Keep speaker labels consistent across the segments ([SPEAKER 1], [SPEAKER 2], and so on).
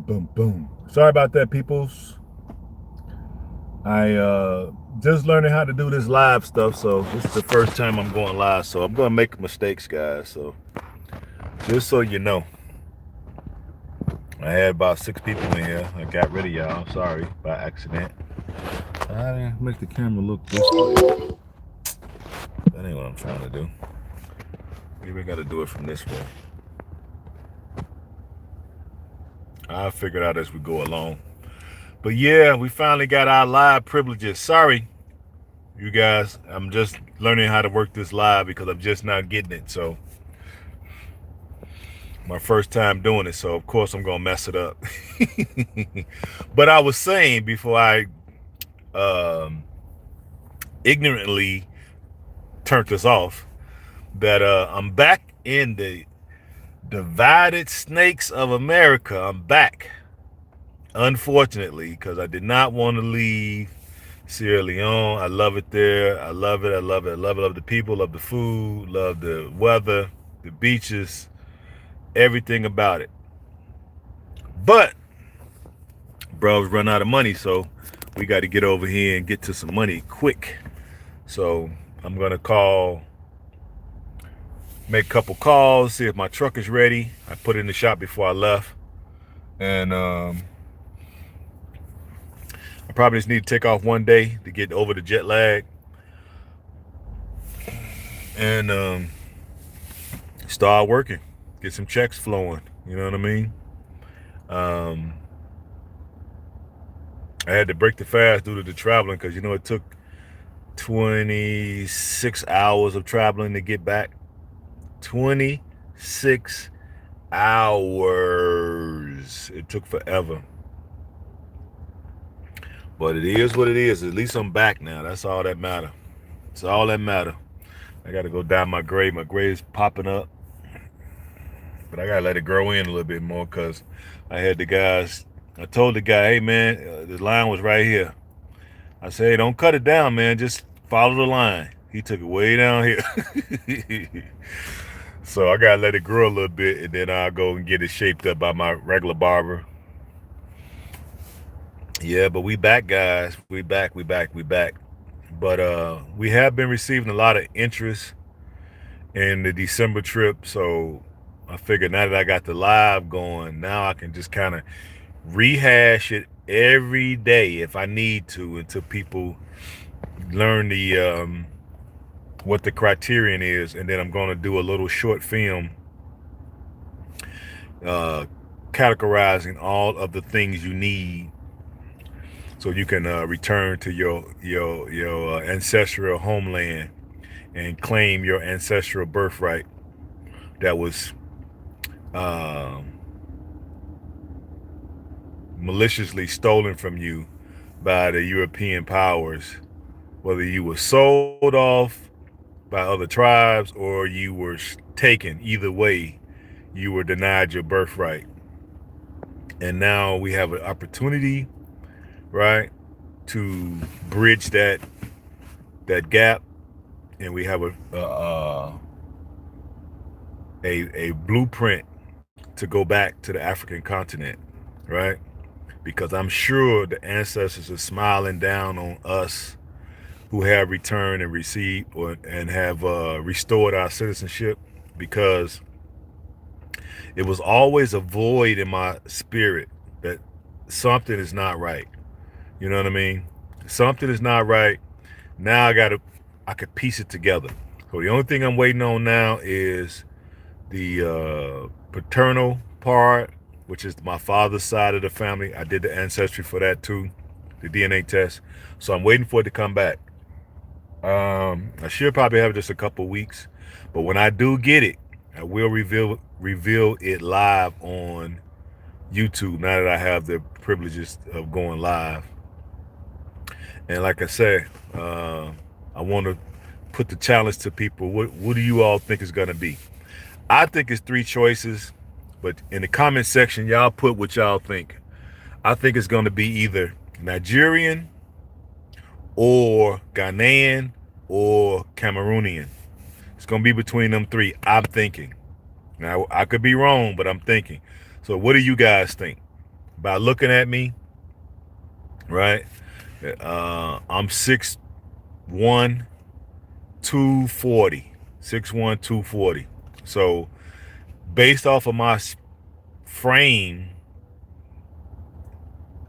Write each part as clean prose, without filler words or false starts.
[SPEAKER 1] boom, boom. Sorry about that, peoples. I just learning how to do this live stuff, so this is the first time I'm going live, so I'm gonna make mistakes, guys. So just so you know, I had about 6 people in here. I got rid of y'all. Sorry, by accident. I didn't make the camera look this way. That ain't what I'm trying to do. Maybe I gotta do it from this way. I'll figure it out as we go along. But yeah, we finally got our live privileges. Sorry, you guys. I'm just learning how to work this live because I'm just not getting it. So my first time doing it, so of course I'm gonna mess it up. But I was saying before I um, ignorantly turned this off that I'm back in the divided snakes of America. I'm back, unfortunately, because I did not want to leave Sierra Leone. I love it there. I love it. I love it. I love it. Love the people. Love the food. Love the weather, the beaches, everything about it. But bros run out of money, so we got to get over here and get to some money quick. So I'm gonna make a couple calls, see if my truck is ready. I put it in the shop before I left, and I probably just need to take off one day to get over the jet lag and start working, get some checks flowing. You know what I mean? Um, I had to break the fast due to the traveling because it took 26 hours of traveling to get back. 26 hours. It took forever. But it is what it is. At least I'm back now. That's all that matter. It's all that matter. I got to go down my grade. My grade's popping up. But I got to let it grow in a little bit more because I told the guy, hey, man, the line was right here. I said, hey, don't cut it down, man. Just follow the line. He took it way down here. So I got to let it grow a little bit, and then I'll go and get it shaped up by my regular barber. Yeah, but we back, guys. We back, we back, we back. But we have been receiving a lot of interest in the December trip, so I figured now that I got the live going, now I can just kind of rehash it every day if I need to until people learn the what the criterion is, and then I'm going to do a little short film uh, categorizing all of the things you need so you can return to your ancestral homeland and claim your ancestral birthright that was um, maliciously stolen from you by the European powers, whether you were sold off by other tribes or you were taken. Either way, you were denied your birthright. And now we have an opportunity, right, to bridge that gap, and we have a blueprint to go back to the African continent, right? Because I'm sure the ancestors are smiling down on us who have returned and received and have restored our citizenship, because it was always a void in my spirit that something is not right. You know what I mean? Something is not right. Now I could piece it together. So the only thing I'm waiting on now is the paternal part, which is my father's side of the family. I did the ancestry for that too, the DNA test. So I'm waiting for it to come back. I should probably have just a couple weeks, but when I do get it, I will reveal it live on YouTube. Now that I have the privileges of going live, and like I said, I want to put the challenge to people. What do you all think is gonna be? I think it's three choices, but in the comment section, y'all put what y'all think. I think it's gonna be either Nigerian or Ghanaian or Cameroonian. It's gonna be between them three, I'm thinking. Now I could be wrong, but I'm thinking. So what do you guys think? by looking at me, right? I'm 6'1", 240. 6'1", 240. So based off of my frame,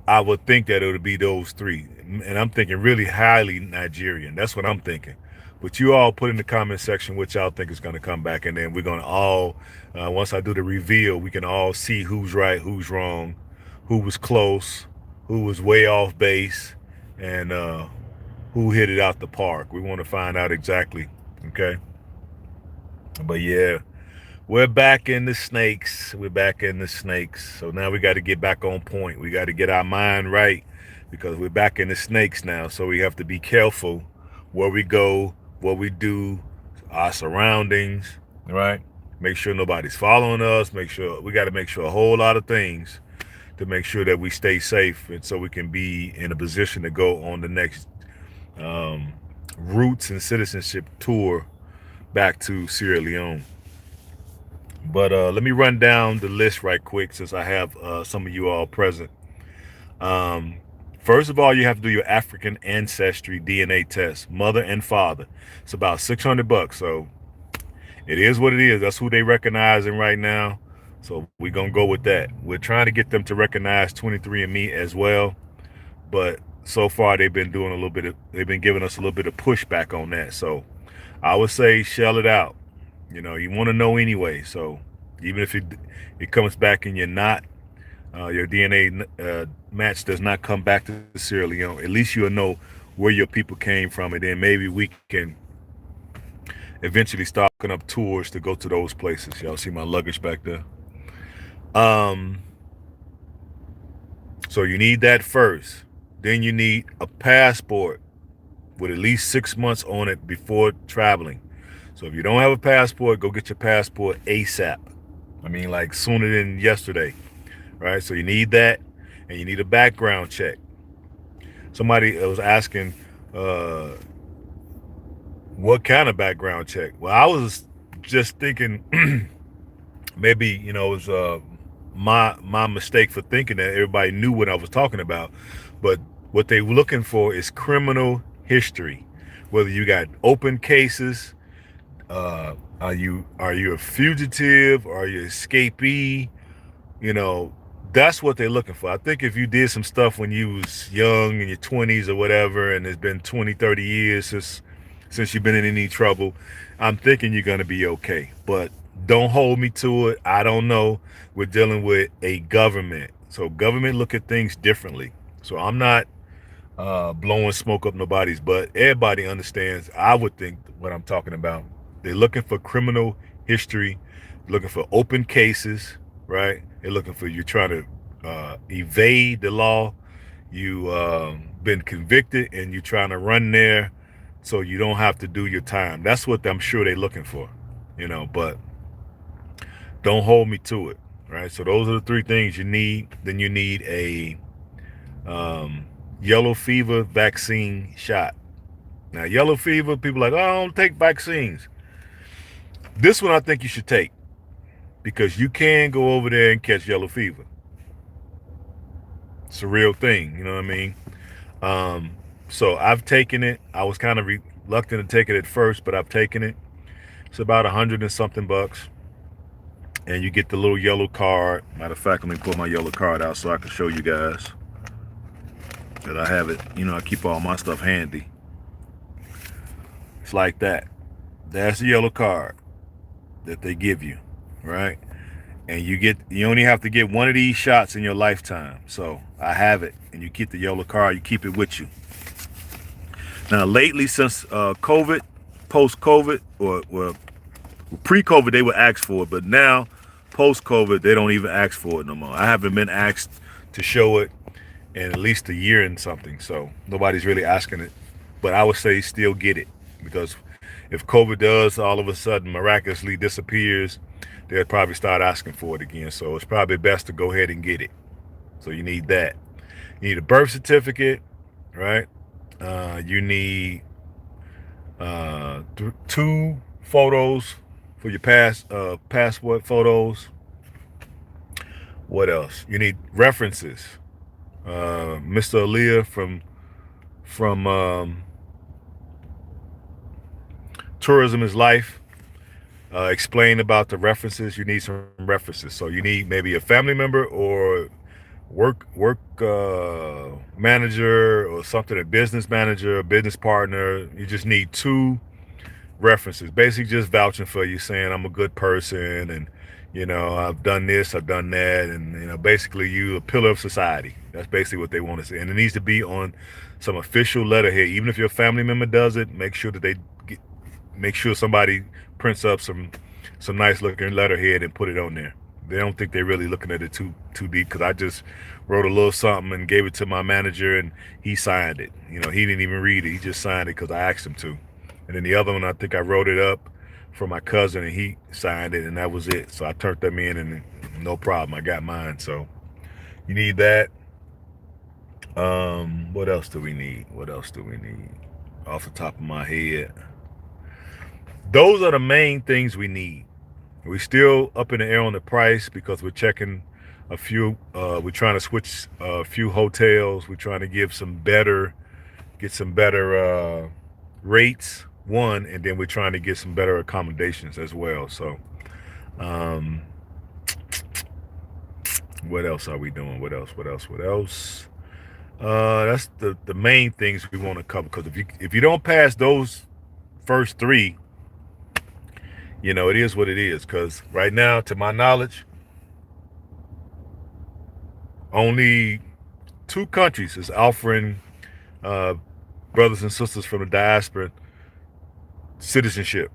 [SPEAKER 1] I would think that it would be those three. And I'm thinking really highly Nigerian. That's what I'm thinking. But you all put in the comment section what y'all think is going to come back. And then we're going to all, once I do the reveal, we can all see who's right, who's wrong, who was close, who was way off base, and who hit it out the park. We want to find out exactly. Okay. But yeah, we're back in the snakes. We're back in the snakes. So now we got to get back on point. We got to get our mind right because we're back in the snakes now. So we have to be careful where we go, what we do, our surroundings, right? Make sure nobody's following us. We got to make sure a whole lot of things to make sure that we stay safe and so we can be in a position to go on the next roots and citizenship tour back to Sierra Leone. But let me run down the list right quick since I have some of you all present. Um, First of all, you have to do your African ancestry DNA test, mother and father. It's about $600. So it is what it is. That's who they recognizing right now. So we're going to go with that. We're trying to get them to recognize 23andMe as well. But so far they've been giving us a little bit of pushback on that. So I would say shell it out. You want to know anyway. So even if it comes back and you're not, your DNA match does not come back to Sierra Leone, at least you'll know where your people came from, and then maybe we can eventually start looking up tours to go to those places. Y'all see my luggage back there. So you need that first. Then you need a passport with at least 6 months on it before traveling. So if you don't have a passport, go get your passport ASAP. I mean, like sooner than yesterday, right? So you need that, and you need a background check. Somebody was asking, what kind of background check? Well, I was just thinking maybe, it was my mistake for thinking that everybody knew what I was talking about. But what they were looking for is criminal history. Whether you got open cases, are you a fugitive? Are you an escapee? You know, that's what they're looking for. I think if you did some stuff when you was young in your 20s or whatever, and it's been 20, 30 years since you've been in any trouble, I'm thinking you're going to be okay. But don't hold me to it. I don't know. We're dealing with a government. So government look at things differently. So I'm not blowing smoke up nobody's butt. Everybody understands, I would think, what I'm talking about. They're looking for criminal history, looking for open cases, right? They're looking for you trying to evade the law. You been convicted and you're trying to run there so you don't have to do your time. That's what I'm sure they're looking for, but don't hold me to it, right? So those are the three things you need. Then you need a yellow fever vaccine shot. Now, yellow fever, people are like, oh, I don't take vaccines. This one I think you should take because you can go over there and catch yellow fever. It's a real thing, you know what I mean? So I've taken it. I was kind of reluctant to take it at first, but I've taken it. It's about 100 and something bucks. And you get the little yellow card. Matter of fact, let me pull my yellow card out so I can show you guys that I have it. I keep all my stuff handy. It's like that. That's the yellow card that they give you, right? And you only have to get one of these shots in your lifetime. So I have it, and you keep the yellow card, you keep it with you. Now lately, since COVID, post-COVID, or pre-COVID, they would ask for it, but now post-COVID, they don't even ask for it no more. I haven't been asked to show it in at least a year and something, so nobody's really asking it. But I would say still get it, because if COVID does all of a sudden miraculously disappears, they'll probably start asking for it again. So it's probably best to go ahead and get it. So you need that. You need a birth certificate, right? You need two photos for your passport photos. What else? You need references. Mr. Aaliyah from Tourism is Life explained about the references. You need some references. So you need maybe a family member or work manager or something, a business manager, a business partner. You just need two references, basically just vouching for you, saying I'm a good person, and I've done this, I've done that, and basically you a pillar of society. That's basically what they want to say, and it needs to be on some official letterhead. Even if your family member does it, make sure that make sure somebody prints up some nice looking letterhead and put it on there. They don't think they're really looking at it too deep, because I just wrote a little something and gave it to my manager and he signed it. He didn't even read it. He just signed it because I asked him to. And then the other one, I think I wrote it up for my cousin and he signed it, and that was it. So I turned them in and no problem. I got mine. So you need that. What else do we need? What else do we need? Off the top of my head, those are the main things we need. We're still up in the air on the price because we're checking a few. We're trying to switch a few hotels. We're trying to get some better rates. One, and then we're trying to get some better accommodations as well. So, um, what else are we doing? What else? What else? What else? That's the main things we want to cover. Because if you don't pass those first three, it is what it is. Because right now, to my knowledge, only two countries is offering uh, brothers and sisters from the diaspora citizenship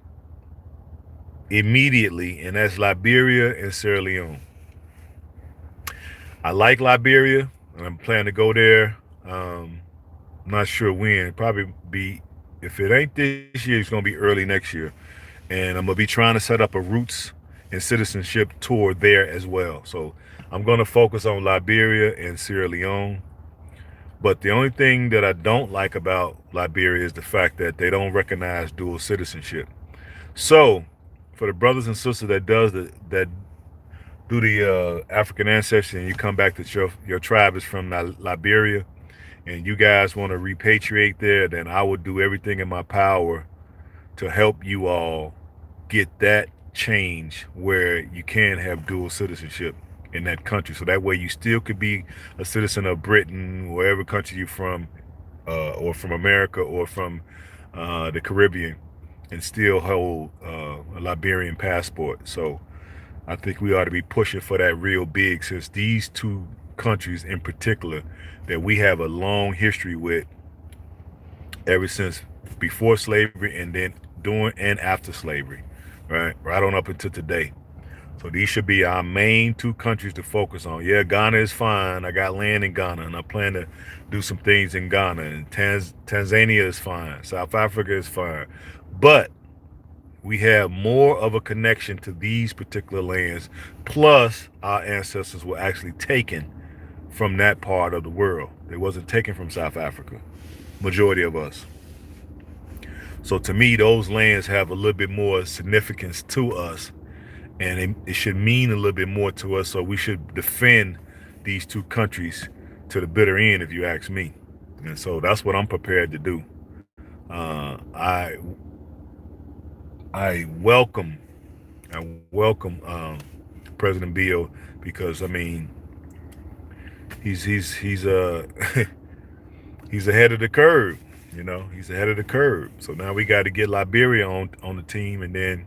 [SPEAKER 1] immediately, and that's Liberia and Sierra Leone. I like Liberia, and I'm planning to go there. I'm not sure when. Probably be, if it ain't this year, it's gonna be early next year, and I'm gonna be trying to set up a roots and citizenship tour there as well. So I'm gonna focus on Liberia and Sierra Leone. But the only thing that I don't like about Liberia is the fact that they don't recognize dual citizenship. So, for the brothers and sisters that do the African ancestry, and you come back that your tribe is from Liberia, and you guys want to repatriate there, then I would do everything in my power to help you all get that change where you can have dual citizenship in that country. So that way you still could be a citizen of Britain, wherever country you're from, or from America, or from the Caribbean, and still hold a Liberian passport. So I think we ought to be pushing for that real big, since these two countries in particular that we have a long history with, ever since before slavery and then during and after slavery, right on up until today. So these should be our main two countries to focus on. Yeah, Ghana is fine. I got land in Ghana, and I plan to do some things in Ghana. And Tanzania is fine. South Africa is fine. But we have more of a connection to these particular lands. Plus, our ancestors were actually taken from that part of the world. They wasn't taken from South Africa, majority of us. So to me, those lands have a little bit more significance to us, and it should mean a little bit more to us. So we should defend these two countries to the bitter end, if you ask me. And so that's what I'm prepared to do. I welcome President Bill, because I mean he's he's ahead of the curve. He's ahead of the curve. So now we got to get Liberia on the team, and then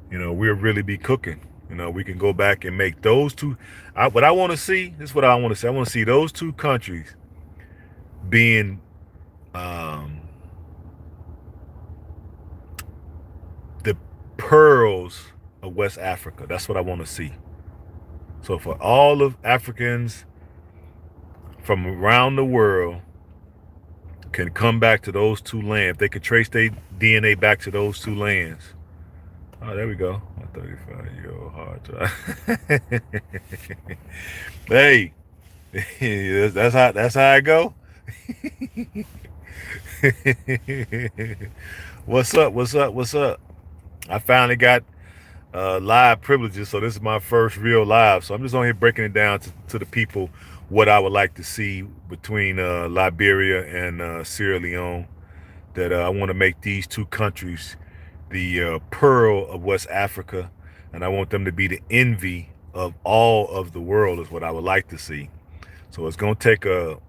[SPEAKER 1] we'll really be cooking. We can go back and make those two. What I want to see, this is what I want to see. I want to see those two countries being um, the pearls of West Africa. That's what I want to see. So for all of Africans from around the world can come back to those two lands. If they could trace their DNA back to those two lands. Oh, there we go. My 35-year-old hard drive. Hey, that's how I go. What's up? What's up? What's up? I finally got live privileges. So this is my first real live. So I'm just on here breaking it down to the people what I would like to see between Liberia and Sierra Leone. That I want to make these two countries the pearl of West Africa, and I want them to be the envy of all of the world is what I would like to see. So it's going to take a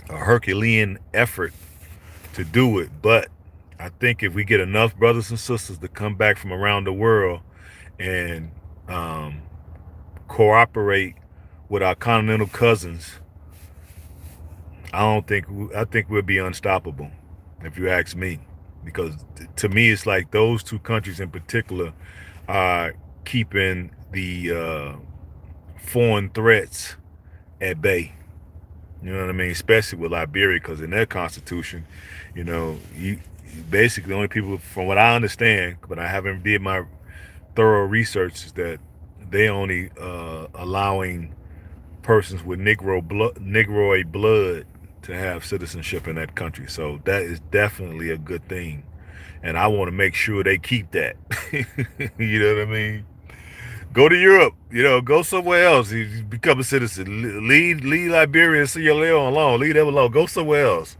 [SPEAKER 1] Herculean effort to do it, but I think if we get enough brothers and sisters to come back from around the world and um, cooperate with our continental cousins, I think we'll be unstoppable, if you ask me, because to me it's like those two countries in particular are keeping the foreign threats at bay. You know what I mean? Especially with Liberia, because in their constitution, you basically the only people, from what I understand, but I haven't did my thorough research, is that they only allowing persons with Negroid blood to have citizenship in that country. So that is definitely a good thing, and I want to make sure they keep that. You know what I mean? Go to Europe, go somewhere else. You become a citizen. Leave Liberia and Sierra Leone alone. Leave them alone. Go somewhere else.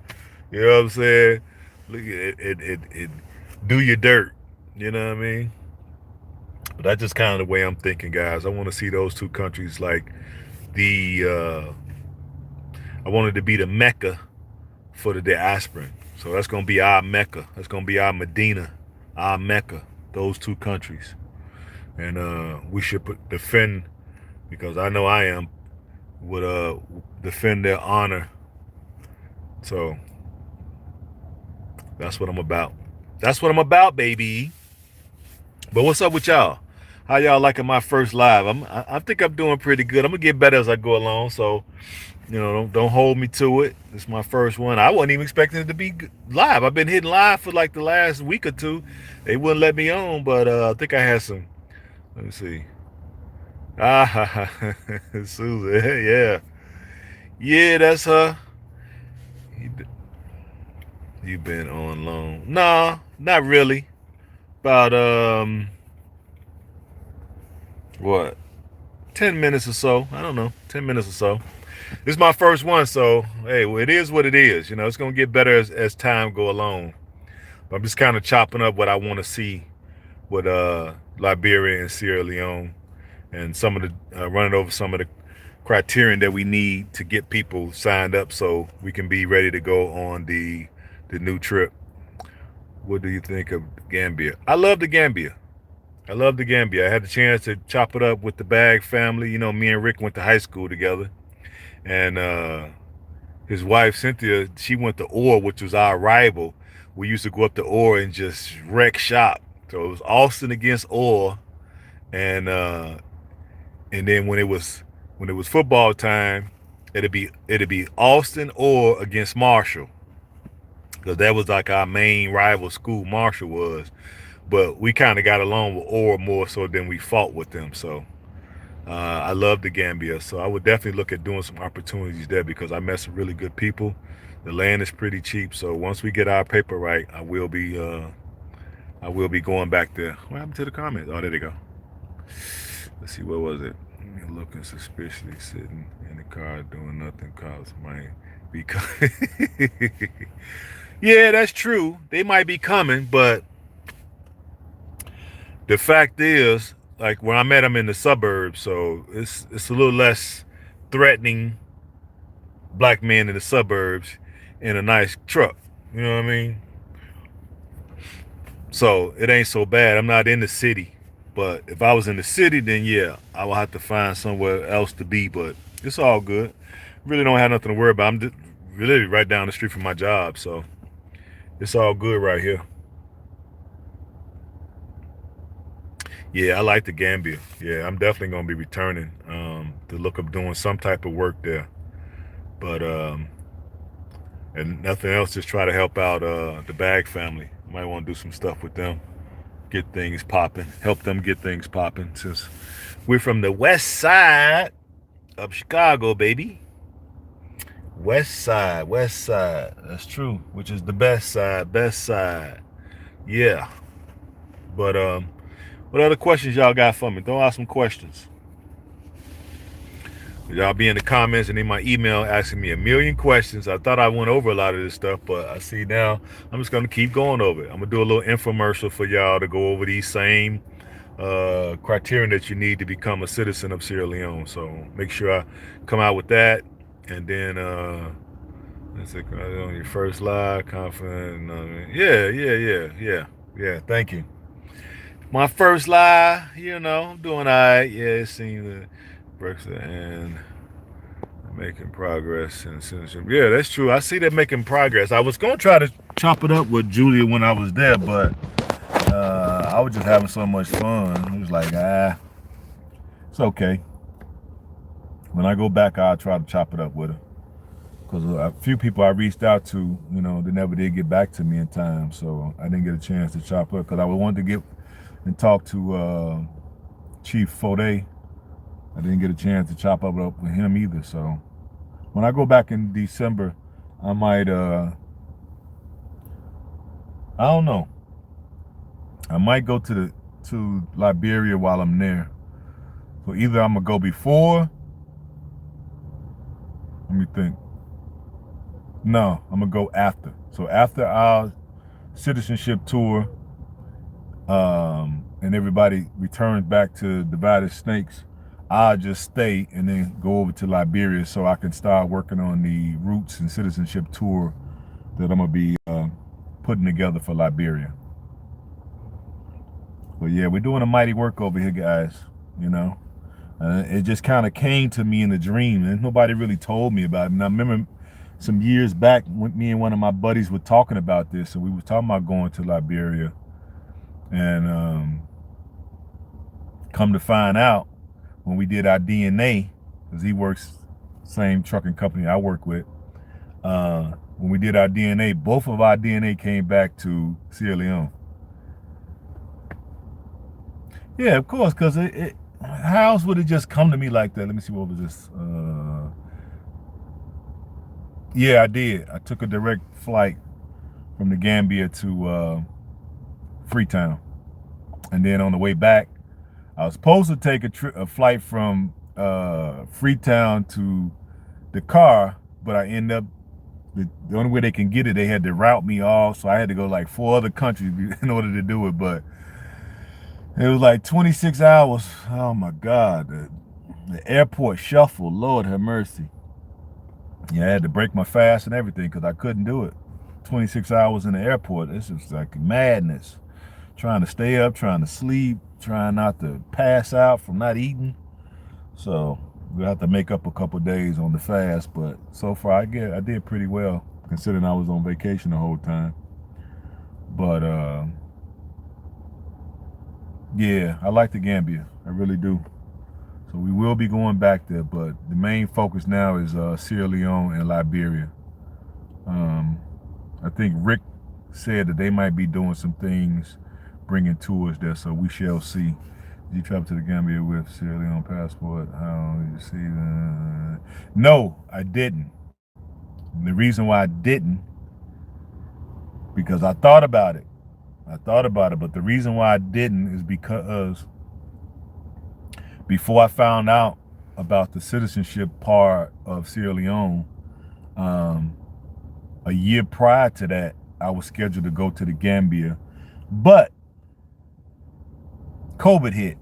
[SPEAKER 1] You know what I'm saying? Look at it, do your dirt. You know what I mean? But that's just kind of the way I'm thinking, guys. I want to see those two countries like the. I wanted to be the Mecca for the diaspora. So that's gonna be our Mecca. That's gonna be our Medina, our Mecca. Those two countries, and we should defend, because I know I am, would defend their honor. So that's what I'm about. That's what I'm about, baby. But what's up with y'all? How y'all liking my first live? I think I'm doing pretty good. I'm gonna get better as I go along. So don't hold me to it. It's my first one. I wasn't even expecting it to be live. I've been hitting live for like the last week or two. They wouldn't let me on, but I think I had some. Let me see. Ah, Susan. Yeah, yeah, that's her. You, you been on long? Nah, not really. About what? 10 minutes or so. I don't know. 10 minutes or so. This is my first one, so hey, well, it is what it is. It's gonna get better as time go along. But I'm just kind of chopping up what I want to see with Liberia and Sierra Leone, and some of the running over some of the criterion that we need to get people signed up so we can be ready to go on the new trip. What do you think of Gambia? I love the Gambia. I love the Gambia. I had the chance to chop it up with the Bag family. Me and Rick went to high school together, and his wife Cynthia, she went to Orr, which was our rival. We used to go up to Orr and just wreck shop. So it was Austin against Orr, and then when it was football time, it'd be Austin Orr against Marshall, because that was like our main rival school. Marshall was, but we kind of got along with Orr more so than we fought with them. So I love the Gambia, so I would definitely look at doing some opportunities there, because I met some really good people. The land is pretty cheap, so once we get our paper right, I will be going back there. What happened to the comments? Oh, there they go. Let's see, what was it? You're looking suspiciously sitting in the car doing nothing, cause might be coming. Yeah, that's true. They might be coming, but the fact is, like when I met them in the suburbs, so it's a little less threatening. Black men in the suburbs in a nice truck. You know what I mean? So it ain't so bad. I'm not in the city, but if I was in the city, then yeah, I will have to find somewhere else to be. But it's all good. Really don't have nothing to worry about. I'm just really right down the street from my job, so it's all good right here. Yeah, I like the Gambia. Yeah, I'm definitely gonna be returning to look up doing some type of work there. But and nothing else, just try to help out the Bag family. Might want to do some stuff with them, get things popping, help them get things popping, since we're from the west side of Chicago, baby. West side, west side. That's true. Which is the best side, best side. Yeah. But What other questions y'all got for me? Throw out some questions. Y'all be in the comments and in my email asking me a million questions. I thought I went over a lot of this stuff, but I see now I'm just gonna keep going over it. I'm gonna do a little infomercial for y'all to go over these same criterion that you need to become a citizen of Sierra Leone. So make sure I come out with that, and then let's say on your first live, confident. Yeah. Thank you. My first live, I'm doing all right. Yeah, it seems that Brexit and making progress and citizenship. Yeah, that's true. I see that making progress. I was gonna try to chop it up with Julia when I was there, but I was just having so much fun. It was like, it's okay. When I go back, I'll try to chop it up with her. Because a few people I reached out to, they never did get back to me in time. So I didn't get a chance to chop up because I wanted to get and talk to Chief Fode. I didn't get a chance to chop up with him either. So when I go back in December, I might, I don't know. I might go to Liberia while I'm there. So either I'm gonna go before. Let me think. No, I'm gonna go after. So after our citizenship tour, and everybody returns back to Divided Snakes, I'll just stay and then go over to Liberia so I can start working on the roots and citizenship tour that I'm gonna be putting together for Liberia. But yeah, we're doing a mighty work over here, guys. It just kind of came to me in a dream, and nobody really told me about it. And I remember some years back, when me and one of my buddies were talking about this, and we were talking about going to Liberia, and come to find out, when we did our DNA, because he works same trucking company I work with, when we did our DNA, both of our DNA came back to Sierra Leone. Yeah, of course, because how else would it just come to me like that? Let me see, what was this? Yeah, I did. I took a direct flight from the Gambia to Freetown. And then on the way back, I was supposed to take a flight from Freetown to Dakar, but I ended up, the only way they can get it, they had to route me off. So I had to go like 4 other countries in order to do it. But it was like 26 hours. Oh my God. The airport shuffle, Lord have mercy. Yeah, I had to break my fast and everything because I couldn't do it. 26 hours in the airport, this is like madness. Trying to stay up, trying to sleep, trying not to pass out from not eating. So we'll have to make up a couple days on the fast, but so far I did pretty well considering I was on vacation the whole time. But yeah, I like the Gambia. I really do. So we will be going back there, but the main focus now is Sierra Leone and Liberia. I think Rick said that they might be doing some things, bringing tours there, so we shall see. Did you travel to the Gambia with Sierra Leone passport? How did you see that? No, I didn't. And the reason why I didn't, because I thought about it. But the reason why I didn't is because before I found out about the citizenship part of Sierra Leone, a year prior to that, I was scheduled to go to the Gambia, but COVID hit,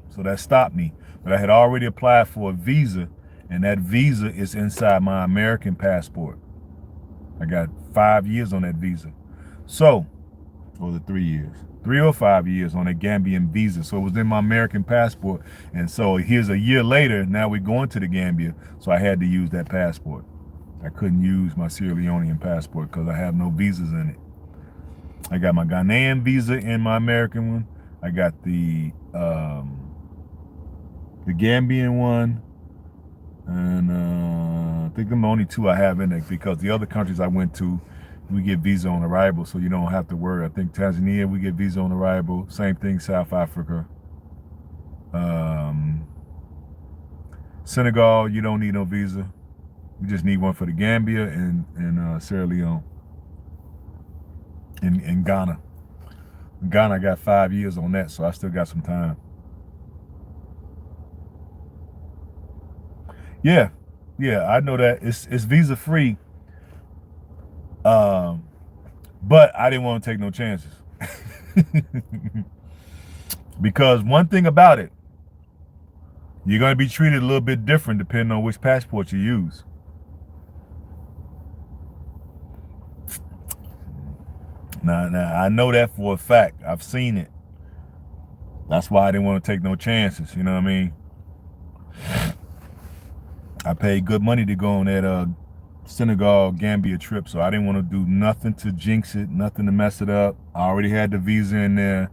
[SPEAKER 1] so that stopped me. But I had already applied for a visa, and that visa is inside my American passport. I got 5 years on that visa. So, or the 3 years, 3 or 5 years on a Gambian visa. So it was in my American passport. And so here's a year later, now we're going to the Gambia. So I had to use that passport. I couldn't use my Sierra Leonean passport because I have no visas in it. I got my Ghanaian visa in my American one. I got the Gambian one. And I think them the only 2 I have in it, because the other countries I went to, we get visa on arrival, so you don't have to worry. I think Tanzania, we get visa on arrival. Same thing, South Africa. Senegal, you don't need no visa. You just need one for the Gambia and Sierra Leone and Ghana. Ghana got 5 years on that, so I still got some time. Yeah, yeah, I know that it's visa free, um, but I didn't want to take no chances because one thing about it, you're gonna be treated a little bit different depending on which passport you use. Now I know that for a fact. I've seen it. That's why I didn't want to take no chances. You know what I mean? I paid good money to go on that Senegal Gambia trip, so I didn't want to do nothing to jinx it, nothing to mess it up. I already had the visa in there.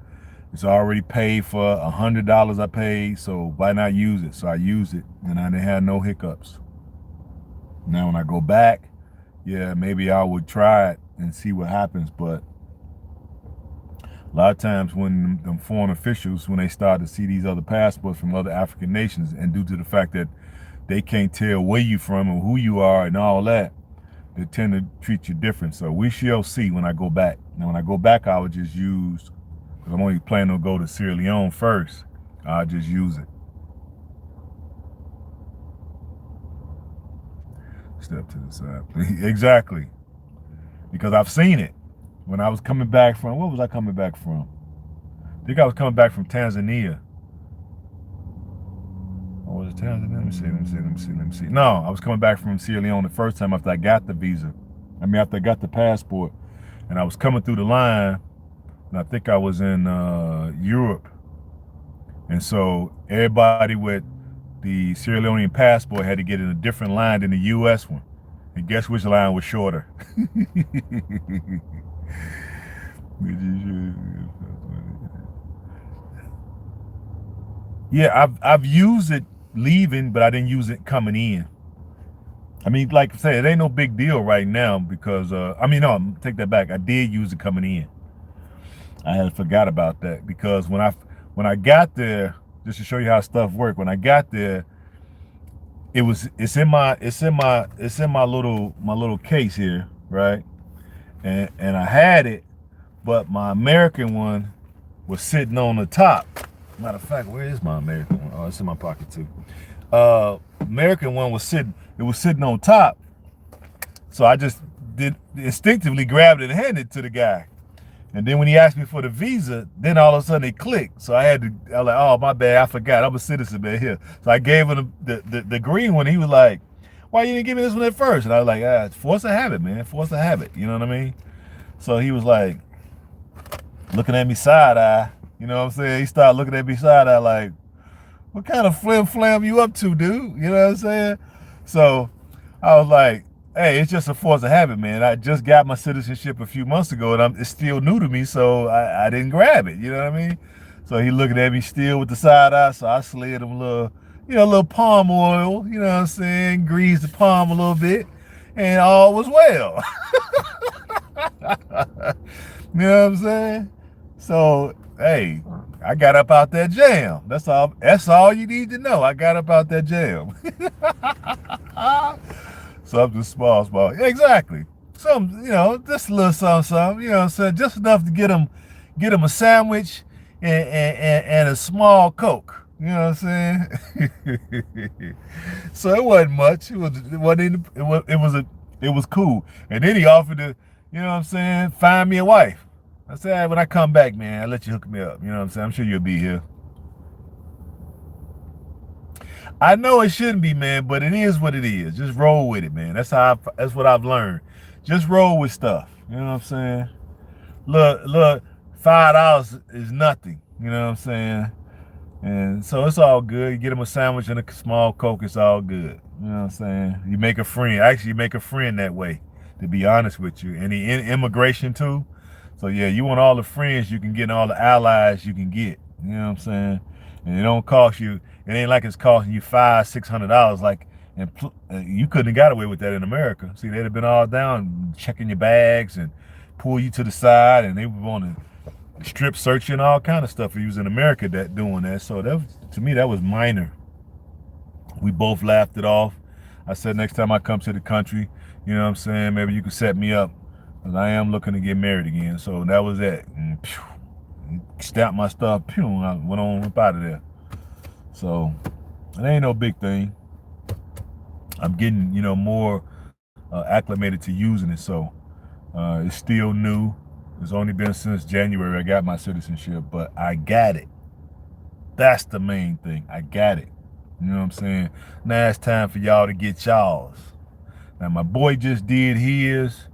[SPEAKER 1] It's already paid for. $100 I paid, so why not use it? So I used it, and I didn't have no hiccups. Now when I go back, yeah, maybe I would try it and see what happens. But a lot of times when the foreign officials, when they start to see these other passports from other African nations, and due to the fact that they can't tell where you from or who you are and all that, they tend to treat you different. So we shall see when I go back. Now when I go back, I would just use, because I'm only planning to go to Sierra Leone first, I'll just use it. Step to the side, please. Exactly. Because I've seen it. When I was coming back from, what was I coming back from? I think I was coming back from Tanzania. Or was it Tanzania? Let me see. No, I was coming back from Sierra Leone the first time after I got the visa. I mean, after I got the passport. And I was coming through the line, and I think I was in Europe. And so everybody with the Sierra Leonean passport had to get in a different line than the U.S. one. And guess which line was shorter? Yeah, I've used it leaving, but I didn't use it coming in. I mean, like I said, it ain't no big deal right now because I mean, no, take that back. I did use it coming in. I had forgot about that because when I got there, just to show you how stuff work, when I got there, it's in my little case here, right? And I had it, but my American one was sitting on the top. Matter of fact, where is my American one? Oh, it's in my pocket too. American one was sitting on top. So I just did instinctively grabbed it and handed it to the guy. And then when he asked me for the visa, then all of a sudden it clicked. So I was like, oh, my bad, I forgot. I'm a citizen, man, here. So I gave him the green one. He was like, why you didn't give me this one at first? And I was like, force a habit, man. Force a habit. You know what I mean? So he was like, looking at me side eye. You know what I'm saying? He started looking at me side eye like, what kind of flim flam you up to, dude? You know what I'm saying? So I was like, hey, it's just a force of habit, man. I just got my citizenship a few months ago, and it's still new to me, so I didn't grab it. You know what I mean? So he looking at me still with the side eye, so I slid him a little palm oil, you know what I'm saying? Greased the palm a little bit, and all was well. You know what I'm saying? So, hey, I got up out that jam. That's all you need to know. I got up out that jam. Something small. Exactly. Some, just a little something, you know what I'm saying? Just enough to get them a sandwich and a small Coke. You know what I'm saying? So it wasn't much. It was cool. And then he offered to, you know what I'm saying, find me a wife. I said, hey, when I come back, man, I'll let you hook me up. You know what I'm saying? I'm sure you'll be here. I know it shouldn't be, man, but it is what it is. Just roll with it, man. That's what I've learned. Just roll with stuff. You know what I'm saying? Look, $5 is nothing. You know what I'm saying? And so it's all good. You get him a sandwich and a small Coke, it's all good. You know what I'm saying? You make a friend. Actually, you make a friend that way, to be honest with you. And the immigration too. So yeah, you want all the friends you can get and all the allies you can get. You know what I'm saying? And it don't cost you, it ain't like it's costing you $500-$600 like, and you couldn't have got away with that in America. See, they'd have been all down checking your bags and pull you to the side, and they would want to strip search and all kind of stuff. If you was in America doing that. So to me, that was minor. We both laughed it off. I said, next time I come to the country, you know what I'm saying, maybe you could set me up, because I am looking to get married again. So that was that. And stamped my stuff, pew, and I went on up out of there. So it ain't no big thing. I'm getting, more acclimated to using it. So it's still new. It's only been since January I got my citizenship, but I got it. That's the main thing. I got it. You know what I'm saying? Now it's time for y'all to get y'all's. Now my boy just did his,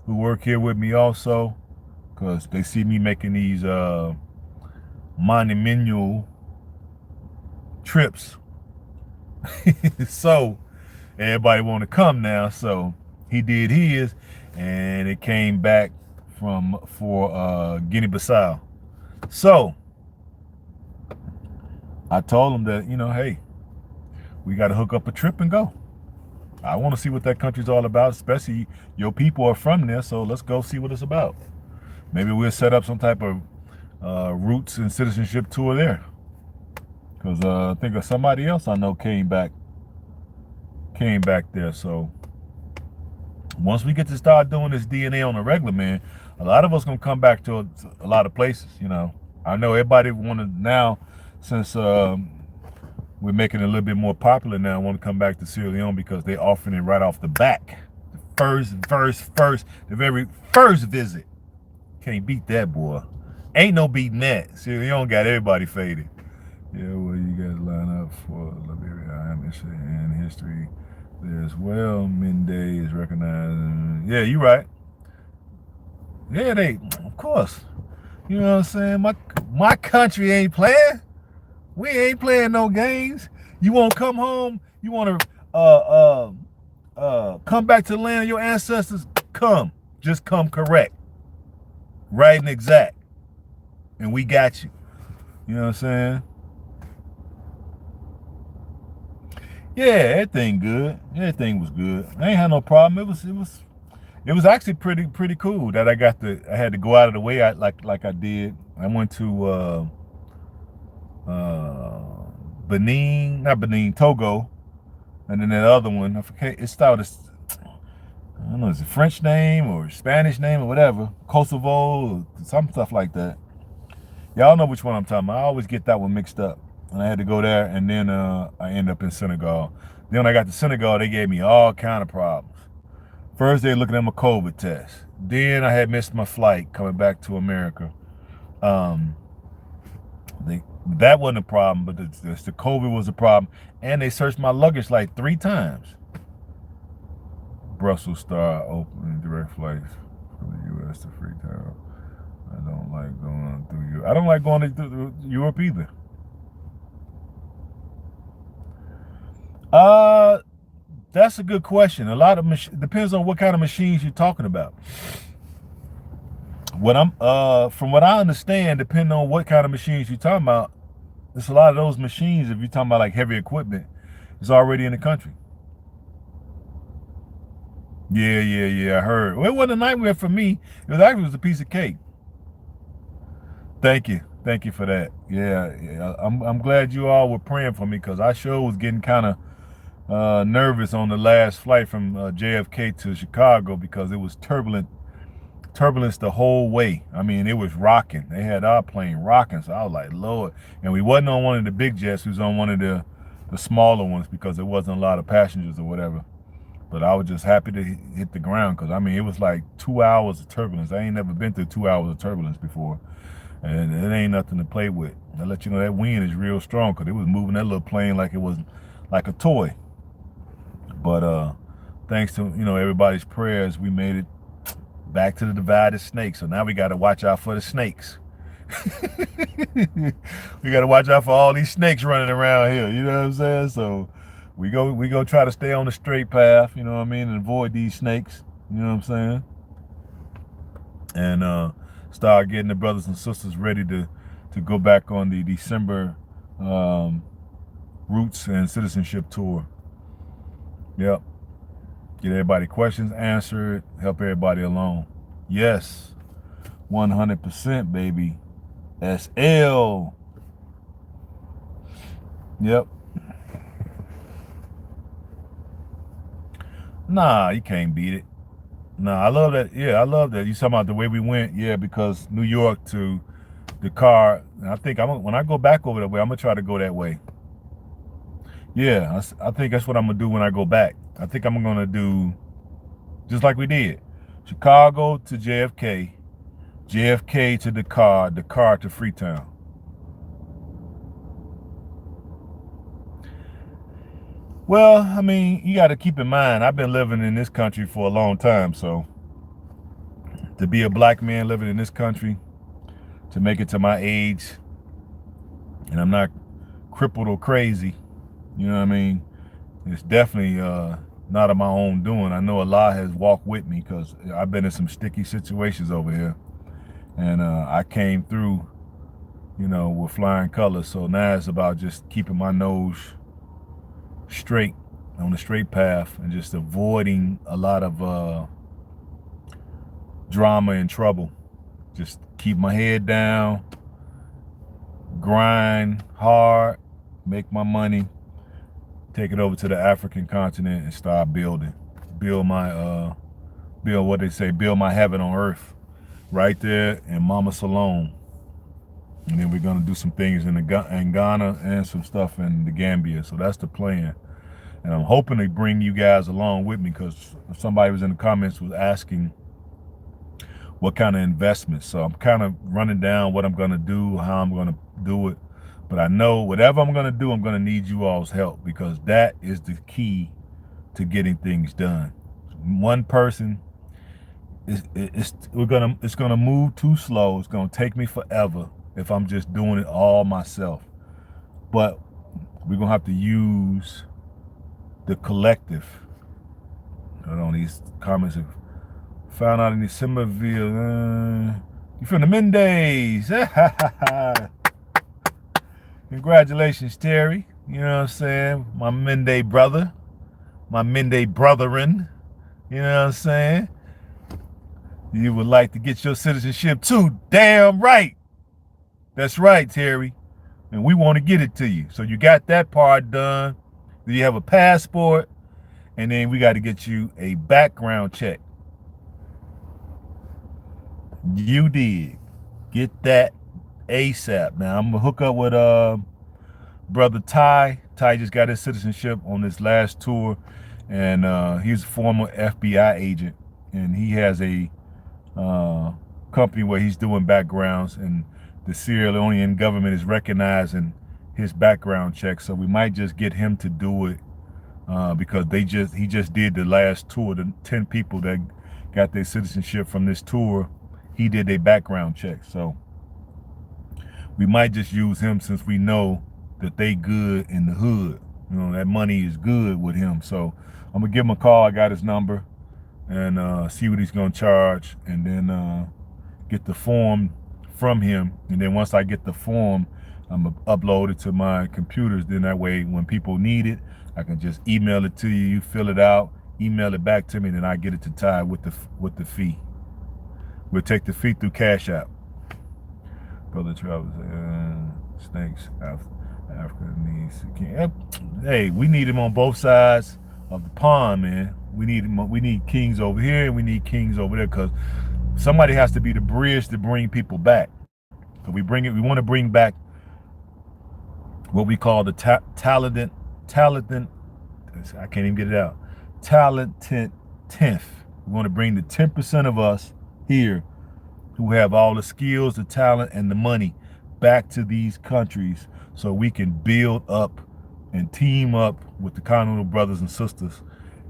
[SPEAKER 1] who work here with me also, because they see me making these monumental trips. So everybody want to come now. So he did his, and it came back for Guinea-Bissau. So I told him that, hey, we got to hook up a trip and go. I want to see what that country's all about, especially your people are from there, so let's go see what it's about. Maybe we'll set up some type of roots and citizenship tour there. Because I think of somebody else I know came back there. So once we get to start doing this DNA on a regular, man, a lot of us gonna come back to a lot of places. I know everybody wanted now, since we're making it a little bit more popular now, want to come back to Sierra Leone because they're offering it right off the back. The very first visit. Can't beat that, boy. Ain't no beating that. Sierra Leone got everybody faded. Yeah, well, you guys line up for Liberia. I am interested in history there as well. Mende is recognized. Yeah, you right. Yeah, of course. You know what I'm saying? My country ain't playing. We ain't playing no games. You want to come home? You want to come back to the land of your ancestors? Come. Just come correct. Right and exact. And we got you. You know what I'm saying? Yeah, everything good. Everything was good. I ain't had no problem. It was actually pretty cool that I had to go out of the way like I did. I went to Togo, and then that other one, I forget, it started, I don't know, is it French name or Spanish name or whatever, Kosovo, or some stuff like that. Y'all know which one I'm talking about. I always get that one mixed up. And I had to go there, and then I ended up in Senegal. Then when I got to Senegal, they gave me all kind of problems. First, they looking at my COVID test. Then I had missed my flight coming back to America. That wasn't a problem, but the COVID was a problem. And they searched my luggage like 3 times. Brussels Star opening direct flights from the U.S. to Freetown. I don't like going through Europe. I don't like going to Europe either. That's a good question. A lot of depends on what kind of machines you're talking about. From what I understand, depending on what kind of machines you're talking about, there's a lot of those machines, if you're talking about like heavy equipment, is already in the country. Yeah, I heard. Well, it wasn't a nightmare for me. It was a piece of cake. Thank you for that. Yeah. I'm glad you all were praying for me, because I sure was getting kind of nervous on the last flight from JFK to Chicago, because it was turbulence the whole way. I mean, it was rocking. They had our plane rocking, so I was like, Lord. And we wasn't on one of the big jets. We was on one of the smaller ones, because there wasn't a lot of passengers or whatever. But I was just happy to hit the ground, because I mean, it was like 2 hours of turbulence. I ain't never been through 2 hours of turbulence before, and it ain't nothing to play with. I let you know that wind is real strong, because it was moving that little plane like it was like a toy. But thanks to everybody's prayers, we made it back to the divided snake. So now we got to watch out for the snakes. We got to watch out for all these snakes running around here. You know what I'm saying? So we go try to stay on the straight path. You know what I mean, and avoid these snakes. You know what I'm saying? And start getting the brothers and sisters ready to go back on the December roots and citizenship tour. Yep. Get everybody questions answered, help everybody along. Yes, 100%, baby. SL. Yep. Nah, you can't beat it. Nah, I love that. Yeah, I love that. You talking about the way we went? Yeah, because New York to the car. I think when I go back over that way, I'm gonna try to go that way. Yeah, I think that's what I'm gonna do when I go back. I think I'm gonna do just like we did, Chicago to JFK, JFK to Dakar to Freetown. Well, I mean, you got to keep in mind, I've been living in this country for a long time, so to be a black man living in this country, to make it to my age, and I'm not crippled or crazy, you know what I mean? It's definitely not of my own doing. I know Allah has walked with me because I've been in some sticky situations over here, and I came through, with flying colors. So now it's about just keeping my nose straight on the straight path and just avoiding a lot of drama and trouble. Just keep my head down, grind hard, make my money, take it over to the African continent and start building. Build my build what they say, build my heaven on earth right there in Mama Salome. And then we're gonna do some things in Ghana and some stuff in the Gambia. So that's the plan. And I'm hoping to bring you guys along with me because somebody was in the comments was asking what kind of investments. So I'm kind of running down what I'm gonna do, how I'm gonna do it. But I know whatever I'm gonna do, I'm gonna need you all's help because that is the key to getting things done. One person it's gonna move too slow. It's gonna take me forever if I'm just doing it all myself. But we're gonna have to use the collective. Hold on, these comments have found out in Decemberville. You from the Mendes? Congratulations, Terry. You know what I'm saying? My Mende brother, my Mende brotherin. You know what I'm saying? You would like to get your citizenship too. Damn right. That's right, Terry. And we want to get it to you. So you got that part done. Do you have a passport? And then we got to get you a background check. You did. Get that ASAP. Now I'm gonna hook up with brother Ty. Ty just got his citizenship on this last tour, and he's a former FBI agent, and he has a company where he's doing backgrounds, and the Sierra Leonean government is recognizing his background check. So we might just get him to do it because he just did the last tour. The 10 people that got their citizenship from this tour, he did a background check. So we might just use him since we know that they good in the hood. That money is good with him. So I'm gonna give him a call. I got his number and see what he's gonna charge, and then get the form from him. And then once I get the form, I'm gonna upload it to my computers. Then that way, when people need it, I can just email it to you. You fill it out, email it back to me, and then I get it to Ty with the fee. We'll take the fee through Cash App. Brother Travis, snakes, Africa needs. Hey, we need him on both sides of the pond, man. We need kings over here and we need kings over there because somebody has to be the bridge to bring people back. So we want to bring back what we call the talented. I can't even get it out. Talented 10th. We want to bring the 10% of us here who have all the skills, the talent, and the money back to these countries so we can build up and team up with the continental brothers and sisters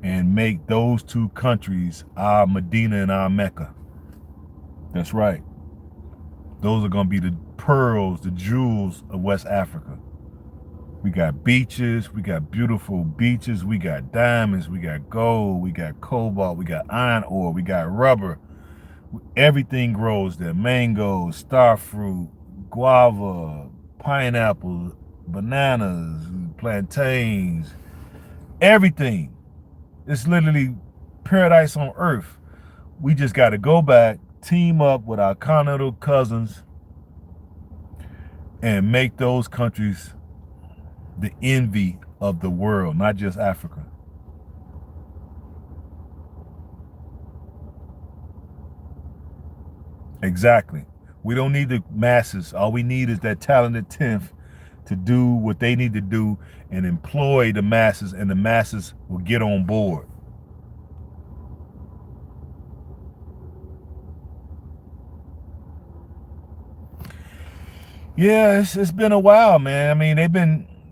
[SPEAKER 1] and make those two countries our Medina and our Mecca. That's right. Those are going to be the pearls, the jewels of West Africa. We got beaches, we got beautiful beaches, we got diamonds, we got gold, we got cobalt, we got iron ore, we got rubber. Everything grows there. Mangoes, star fruit, guava, pineapple, bananas, plantains, everything. It's literally paradise on earth. We just got to go back, team up with our continental cousins, and make those countries the envy of the world, not just Africa. Exactly. We don't need the masses. All we need is that talented tenth to do what they need to do and employ the masses, and the masses will get on board. Yeah, it's been a while, man. I mean,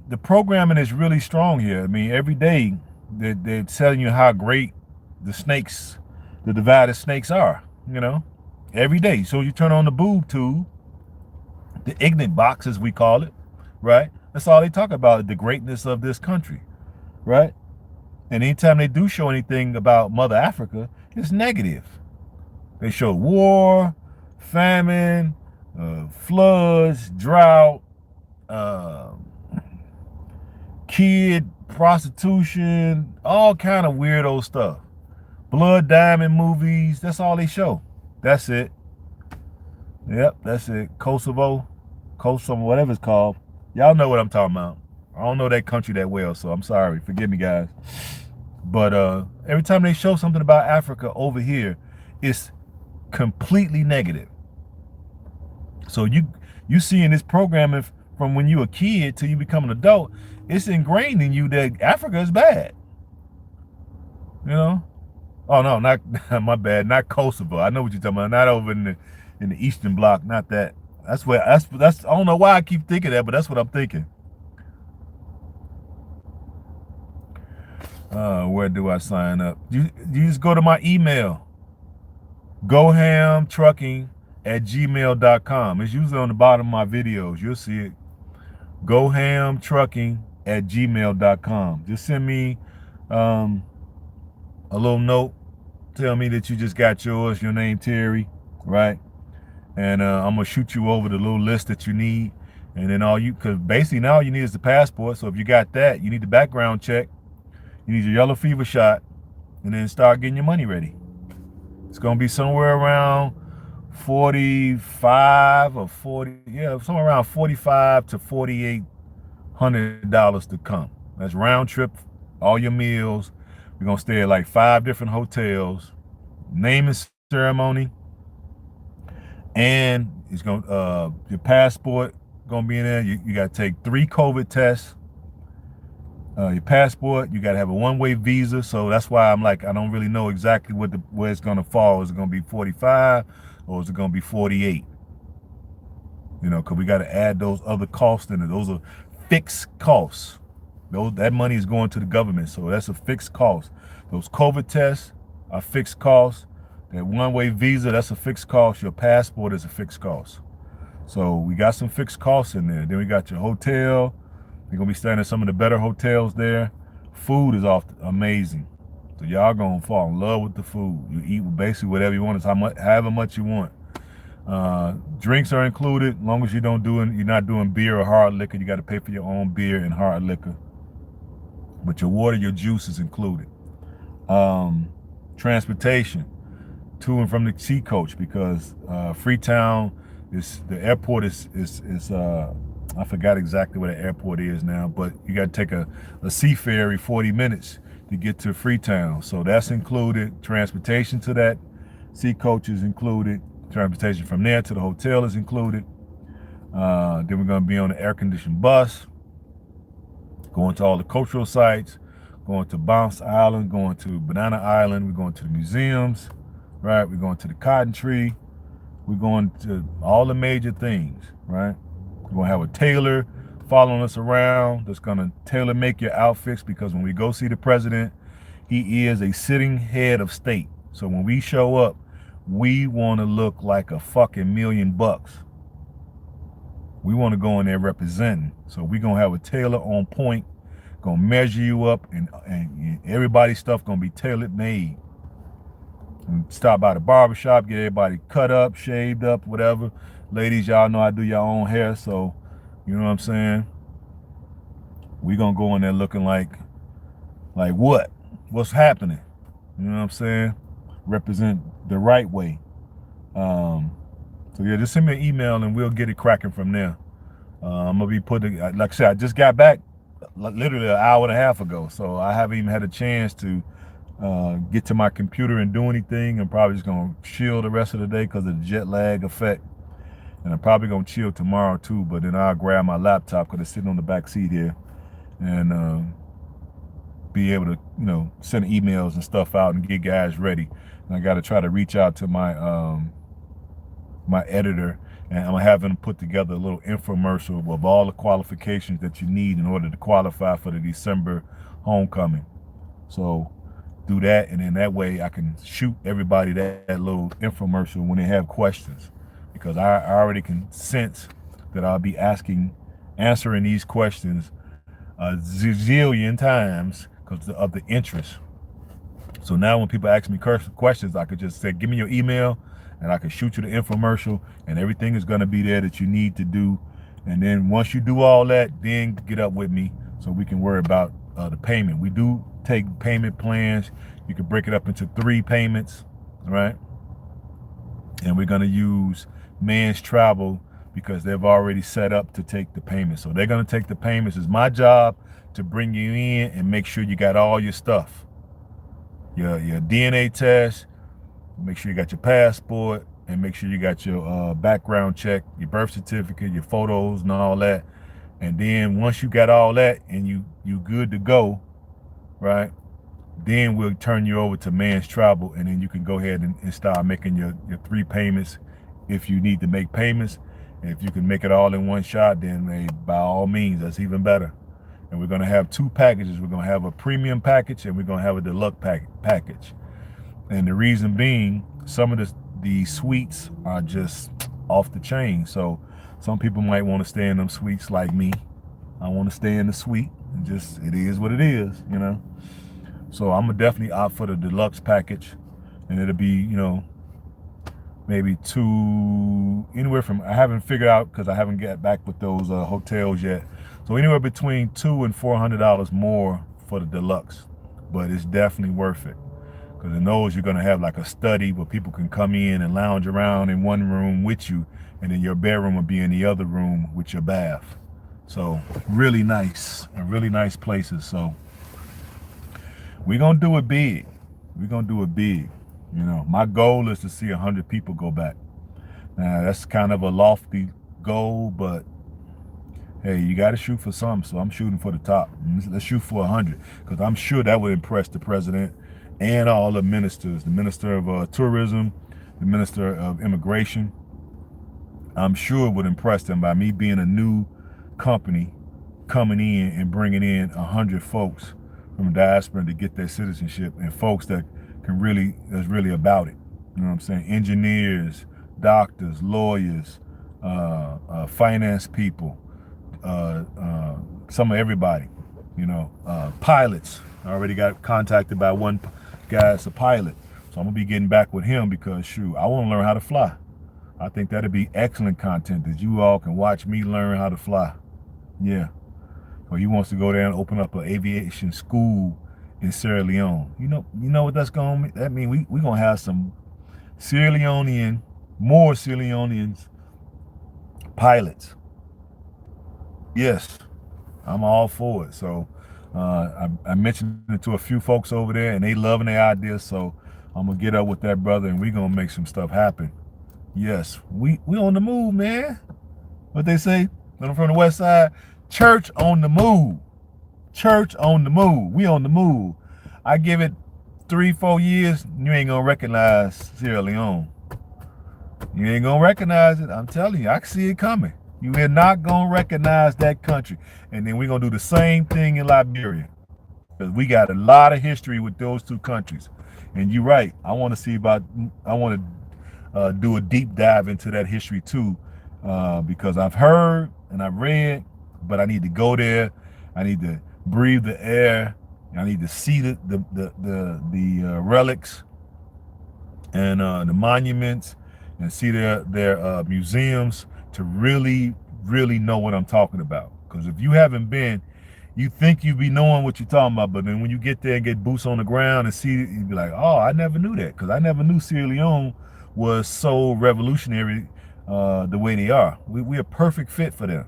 [SPEAKER 1] the programming is really strong here. I mean, every day they're telling you how great the snakes, the divided snakes are, you know, every day. So you turn on the boob tube, the ignorant box, as we call it, right? That's all they talk about, the greatness of this country, right? And anytime they do show anything about Mother Africa, it's negative. They show war, famine, floods, drought, uh, kid prostitution, all kind of weirdo stuff. Blood diamond movies, that's all they show. That's it. Yep, that's it. Kosovo, whatever it's called. Y'all know what I'm talking about. I don't know that country that well, so I'm sorry. Forgive me, guys. But every time they show something about Africa over here, it's completely negative. So you see in this programming from when you a kid till you become an adult, it's ingrained in you that Africa is bad. You know? Oh no, not my bad, not Kosovo. I know what you're talking about. Not over in the Eastern Bloc, not that. That's I don't know why I keep thinking that, but that's what I'm thinking. Where do I sign up? You just go to my email, gohamtrucking@gmail.com. It's usually on the bottom of my videos. You'll see it. gohamtrucking@gmail.com. Just send me a little note. Tell me that you just got yours, your name Terry, right? And I'm gonna shoot you over the little list that you need. And then because basically now all you need is the passport. So if you got that, you need the background check. You need your yellow fever shot, and then start getting your money ready. It's gonna be somewhere around 45 or 40, yeah, somewhere around 45 to $4,800 to come. That's round trip, all your meals. We're gonna stay at like 5 different hotels. Naming ceremony, and it's gonna your passport gonna be in there. You gotta take 3 COVID tests. Your passport, you got to have a one-way visa. So that's why I'm like, I don't really know exactly where it's going to fall. Is it going to be 45 or is it going to be 48? You know, because we got to add those other costs in it. Those are fixed costs. That money is going to the government. So that's a fixed cost. Those COVID tests are fixed costs. That one-way visa, that's a fixed cost. Your passport is a fixed cost. So we got some fixed costs in there. Then we got your hotel. You're gonna be staying at some of the better hotels there. Food is amazing. So y'all gonna fall in love with the food. You eat basically whatever you want. It's however much you want. Drinks are included, as long as you're not doing beer or hard liquor. You got to pay for your own beer and hard liquor. But your water, your juice is included. Transportation to and from the sea coach, because Freetown the airport is I forgot exactly where the airport is now, but you got to take a sea ferry 40 minutes to get to Freetown. So that's included. Transportation to that sea coach is included. Transportation from there to the hotel is included. Then we're going to be on an air-conditioned bus, going to all the cultural sites, going to Bounce Island, going to Banana Island. We're going to the museums, right? We're going to the cotton tree. We're going to all the major things, right? We're going to have a tailor following us around that's going to tailor make your outfits, because when we go see the president, he is a sitting head of state. So when we show up, we want to look like a fucking $1,000,000. We want to go in there representing. So we're going to have a tailor on point, going to measure you up, and everybody's stuff going to be tailored made. And stop by the barbershop, get everybody cut up, shaved up, whatever. Ladies, y'all know I do your own hair, so you know what I'm saying? We gonna go in there looking like what? What's happening? You know what I'm saying? Represent the right way. So yeah, just send me an email and we'll get it cracking from there. I'm gonna be putting, like I said, I just got back literally an hour and a half ago, so I haven't even had a chance to get to my computer and do anything. I'm probably just gonna chill the rest of the day because of the jet lag effect. and I'm probably gonna chill tomorrow too. But then I'll grab my laptop because it's sitting on the back seat here, and be able to, send emails and stuff out and get guys ready. And I got to try to reach out to my editor, and I'm gonna have him put together a little infomercial of all the qualifications that you need in order to qualify for the December homecoming. So do that, and then that way I can shoot everybody that little infomercial when they have questions, because I already can sense that I'll be answering these questions a zillion times because of the interest. So now when people ask me questions, I could just say, give me your email, and I can shoot you the infomercial, and everything is going to be there that you need to do. And then once you do all that, then get up with me so we can worry about the payment. We do take payment plans. You can break it up into 3 payments, right? And we're going to use Man's Travel because they've already set up to take the payments. So they're going to take the payments. It's my job to bring you in and make sure you got all your stuff. Your DNA test, make sure you got your passport, and make sure you got your background check, your birth certificate, your photos, and all that. And then once you got all that and you good to go, right? Then we'll turn you over to Man's Travel, and then you can go ahead and start making your 3 payments if you need to make payments. And if you can make it all in one shot, then by all means, that's even better. And we're going to have 2 packages. We're going to have a premium package, and we're going to have a deluxe package. And the reason being, some of the suites are just off the chain. So some people might want to stay in them suites like me. I want to stay in the suite. And just, it is what it is, So I'm going to definitely opt for the deluxe package. And it'll be, maybe anywhere from, I haven't figured out because I haven't got back with those hotels yet. So anywhere between $200 and $400 more for the deluxe, but it's definitely worth it because in those you're gonna have like a study where people can come in and lounge around in one room with you, and then your bedroom will be in the other room with your bath. So really nice, and really nice places. So we're gonna do it big. We're gonna do it big. My goal is to see 100 people go back. Now that's kind of a lofty goal, but hey, you got to shoot for something. So I'm shooting for the top. Let's shoot for 100, because I'm sure that would impress the president and all the ministers, the minister of tourism, the minister of immigration. I'm sure it would impress them by me being a new company coming in and bringing in 100 folks from the diaspora to get their citizenship, and folks that's really about it. You know what I'm saying? Engineers, doctors, lawyers, finance people, some of everybody, pilots. I already got contacted by one guy that's a pilot. So I'm gonna be getting back with him because shoot, I want to learn how to fly. I think that'd be excellent content that you all can watch me learn how to fly. Yeah. Or he wants to go there and open up an aviation school in Sierra Leone. You know what that's gonna mean? That mean we gonna have some more Sierra Leoneans pilots. Yes, I'm all for it. So I mentioned it to a few folks over there, and they loving the idea. So I'm gonna get up with that brother, and we gonna make some stuff happen. Yes, we on the move, man. What they say? When I'm from the West Side, church on the move. Church on the move. We on the move. I give it 3-4 years, you ain't gonna recognize Sierra Leone. You ain't gonna recognize it. I'm telling you, I can see it coming. You are not gonna recognize that country. And then we're gonna do the same thing in Liberia, because we got a lot of history with those 2 countries. And you're right. I want to do a deep dive into that history too, because I've heard and I've read, but I need to go there. I need to breathe the air. I need to see the relics and the monuments, and see their museums to really know what I'm talking about. Because if you haven't been, you think you be knowing what you're talking about, but then when you get there and get boots on the ground and see it, you be like, oh, I never knew that, because I never knew Sierra Leone was so revolutionary the way they are. We're a perfect fit for them.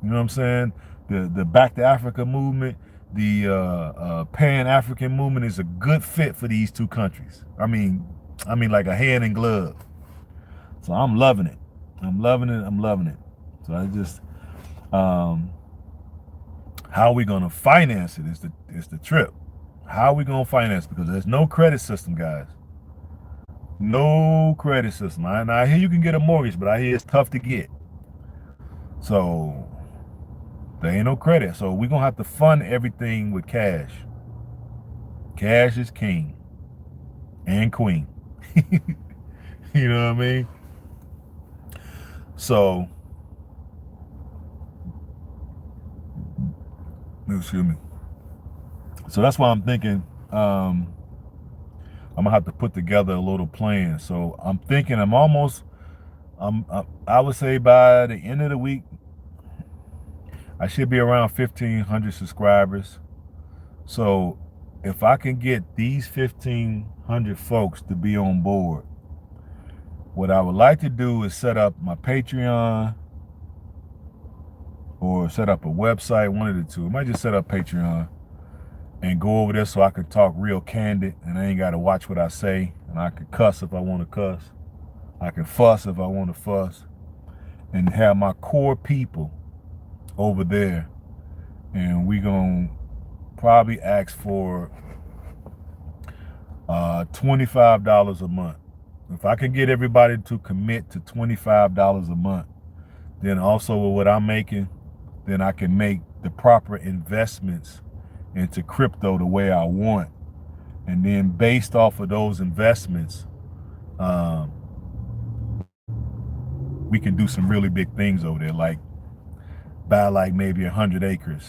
[SPEAKER 1] You know what I'm saying? The Back to Africa movement, the Pan-African movement is a good fit for these 2 countries. I mean like a hand in glove. So I'm loving it. I'm loving it. I'm loving it. So I just, um, how are we gonna finance it is the trip. How are we gonna finance it? Because there's no credit system, guys. No credit system. I hear you can get a mortgage, but I hear it's tough to get. So there ain't no credit. So we're gonna have to fund everything with cash. Cash is king and queen. You know what I mean? So, excuse me. So that's why I'm thinking I'm gonna have to put together a little plan. So I'm thinking I would say by the end of the week, I should be around 1,500 subscribers. So if I can get these 1,500 folks to be on board, what I would like to do is set up my Patreon or set up a website, one of the two. I might just set up Patreon and go over there so I can talk real candid and I ain't got to watch what I say, and I can cuss if I want to cuss. I can fuss if I want to fuss, and have my core people over there, and we gonna probably ask for $25 a month. If I can get everybody to commit to $25 a month, then also with what I'm making, then I can make the proper investments into crypto the way I want. And then based off of those investments, we can do some really big things over there, like buy like maybe 100 acres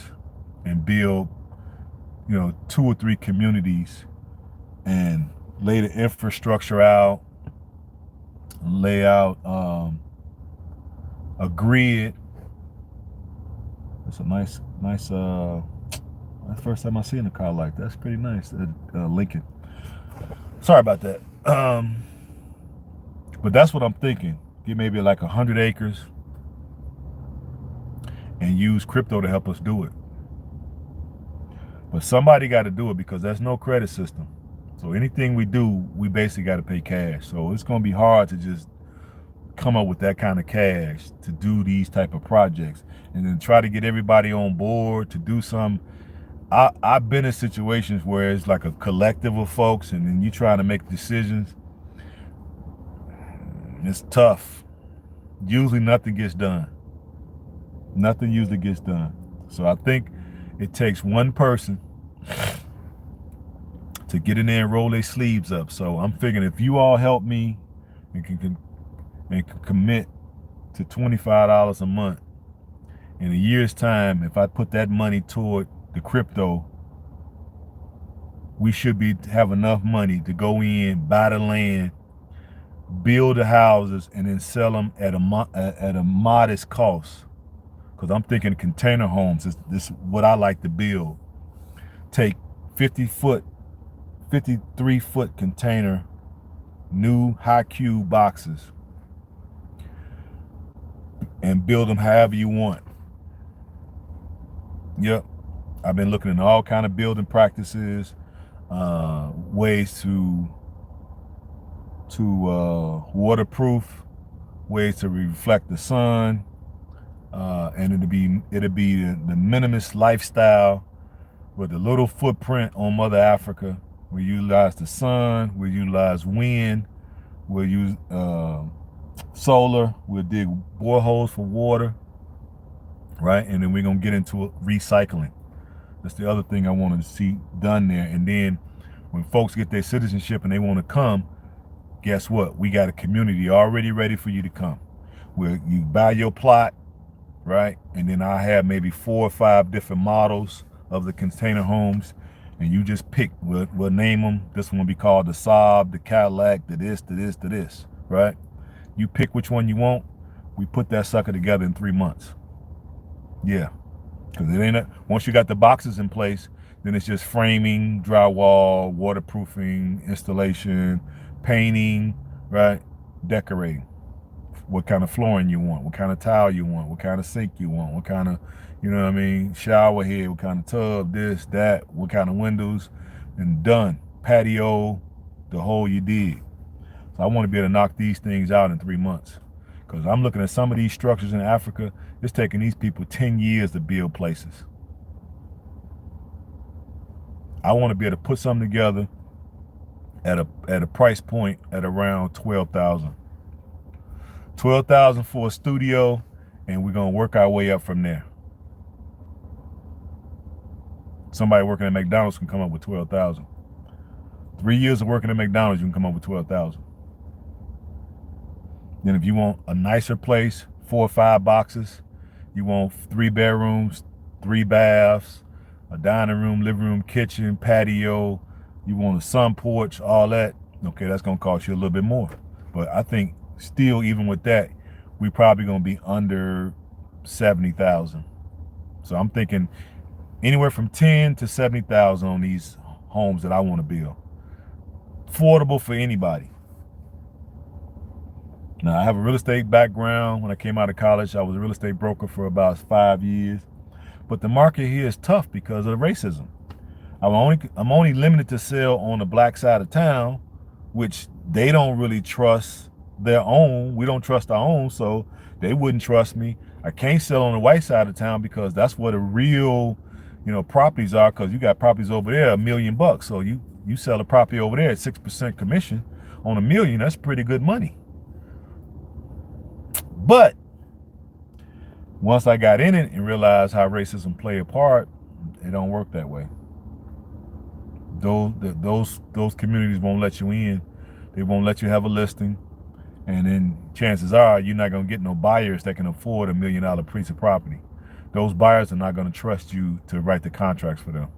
[SPEAKER 1] and build, 2 or 3 communities and lay the infrastructure out, lay out a grid. It's a nice, that's the first time I seen a car like that. That's pretty nice. Lincoln. Sorry about that. But that's what I'm thinking. Get maybe like 100 acres and use crypto to help us do it. But somebody got to do it because there's no credit system. So anything we do, we basically got to pay cash. So it's going to be hard to just come up with that kind of cash to do these type of projects and then try to get everybody on board to do some. I've been in situations where it's like a collective of folks and then you trying to make decisions. It's tough. Usually nothing gets done. Nothing usually gets done. So I think it takes one person to get in there and roll their sleeves up. So I'm figuring if you all help me and can commit to $25 a month, in a year's time, if I put that money toward the crypto, we should have enough money to go in, buy the land, build the houses, and then sell them at a modest cost. Because I'm thinking container homes is this what I like to build. Take 53-foot container, new high cube boxes, and build them however you want. Yep, I've been looking at all kind of building practices, ways to waterproof, ways to reflect the sun, and it'll be the minimalist lifestyle with a little footprint on Mother Africa. We utilize the sun, we utilize wind, we'll use solar, we'll dig boreholes for water, right? And then we're gonna get into recycling. That's the other thing I want to see done there. And then when folks get their citizenship and they want to come, guess what? We got a community already ready for you to come. Where you buy your plot, right? And then I have maybe 4 or 5 different models of the container homes, and you just pick. We'll name them. This one will be called the Saab, the Cadillac, the this, the this, the this, right? You pick which one you want. We put that sucker together in 3 months. Yeah, because it ain't once you got the boxes in place, then it's just framing, drywall, waterproofing, installation, painting, right? Decorating. What kind of flooring you want, what kind of tile you want, what kind of sink you want, what kind of, shower head, what kind of tub, this, that, what kind of windows, and done. Patio, the whole you dig. So I want to be able to knock these things out in 3 months. Because I'm looking at some of these structures in Africa, it's taking these people 10 years to build places. I want to be able to put something together at a price point at around 12,000. 12,000 for a studio, and we're gonna work our way up from there. Somebody working at McDonald's can come up with 12,000. 3 years of working at McDonald's, you can come up with 12,000. Then if you want a nicer place, 4 or 5 boxes, you want 3 bedrooms, 3 baths, a dining room, living room, kitchen, patio, you want a sun porch, all that, okay, that's gonna cost you a little bit more. But I think still, even with that, we probably gonna be under 70,000. So I'm thinking anywhere from 10 to 70,000 on these homes that I want to build. Affordable for anybody. Now, I have a real estate background. When I came out of college, I was a real estate broker for about 5 years. But the market here is tough because of racism. I'm only limited to sell on the black side of town, which they don't really trust their own. We don't trust our own, so they wouldn't trust me. I can't sell on the white side of town because that's where the real, properties are. Because you got properties over there $1 million. So you sell a property over there at 6% commission on $1 million. That's pretty good money. But once I got in it and realized how racism play a part, it don't work that way. Those communities won't let you in. They won't let you have a listing. And then chances are you're not going to get no buyers that can afford $1 million piece of property. Those buyers are not going to trust you to write the contracts for them.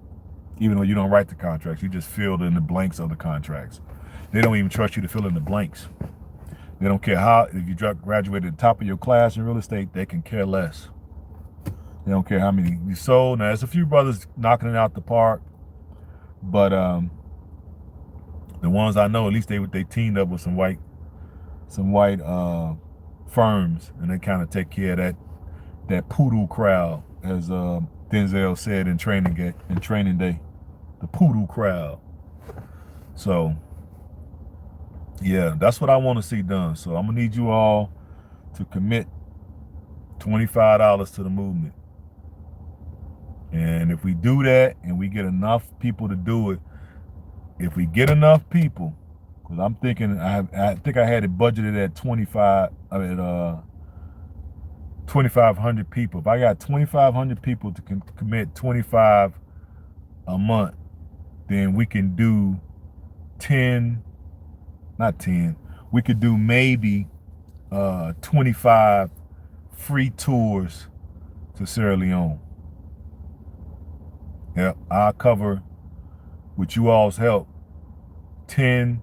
[SPEAKER 1] Even though you don't write the contracts, you just fill in the blanks of the contracts. They don't even trust you to fill in the blanks. They don't care if you graduated at the top of your class in real estate, they can care less. They don't care how many you sold. Now, there's a few brothers knocking it out the park, but the ones I know, at least they teamed up with some white firms, and they kind of take care of that poodle crowd, as Denzel said in Training Day, the poodle crowd. So yeah, that's what I want to see done. So I'm gonna need you all to commit $25 to the movement. And if we do that and we get enough people to do it, if we get enough people, because I'm thinking I think I had it budgeted at 2,500 people. If I got 2,500 people to commit 25 a month, then we can do 10. Not 10. We could do maybe 25 free tours to Sierra Leone. Yeah, I'll cover, with you all's help, 10,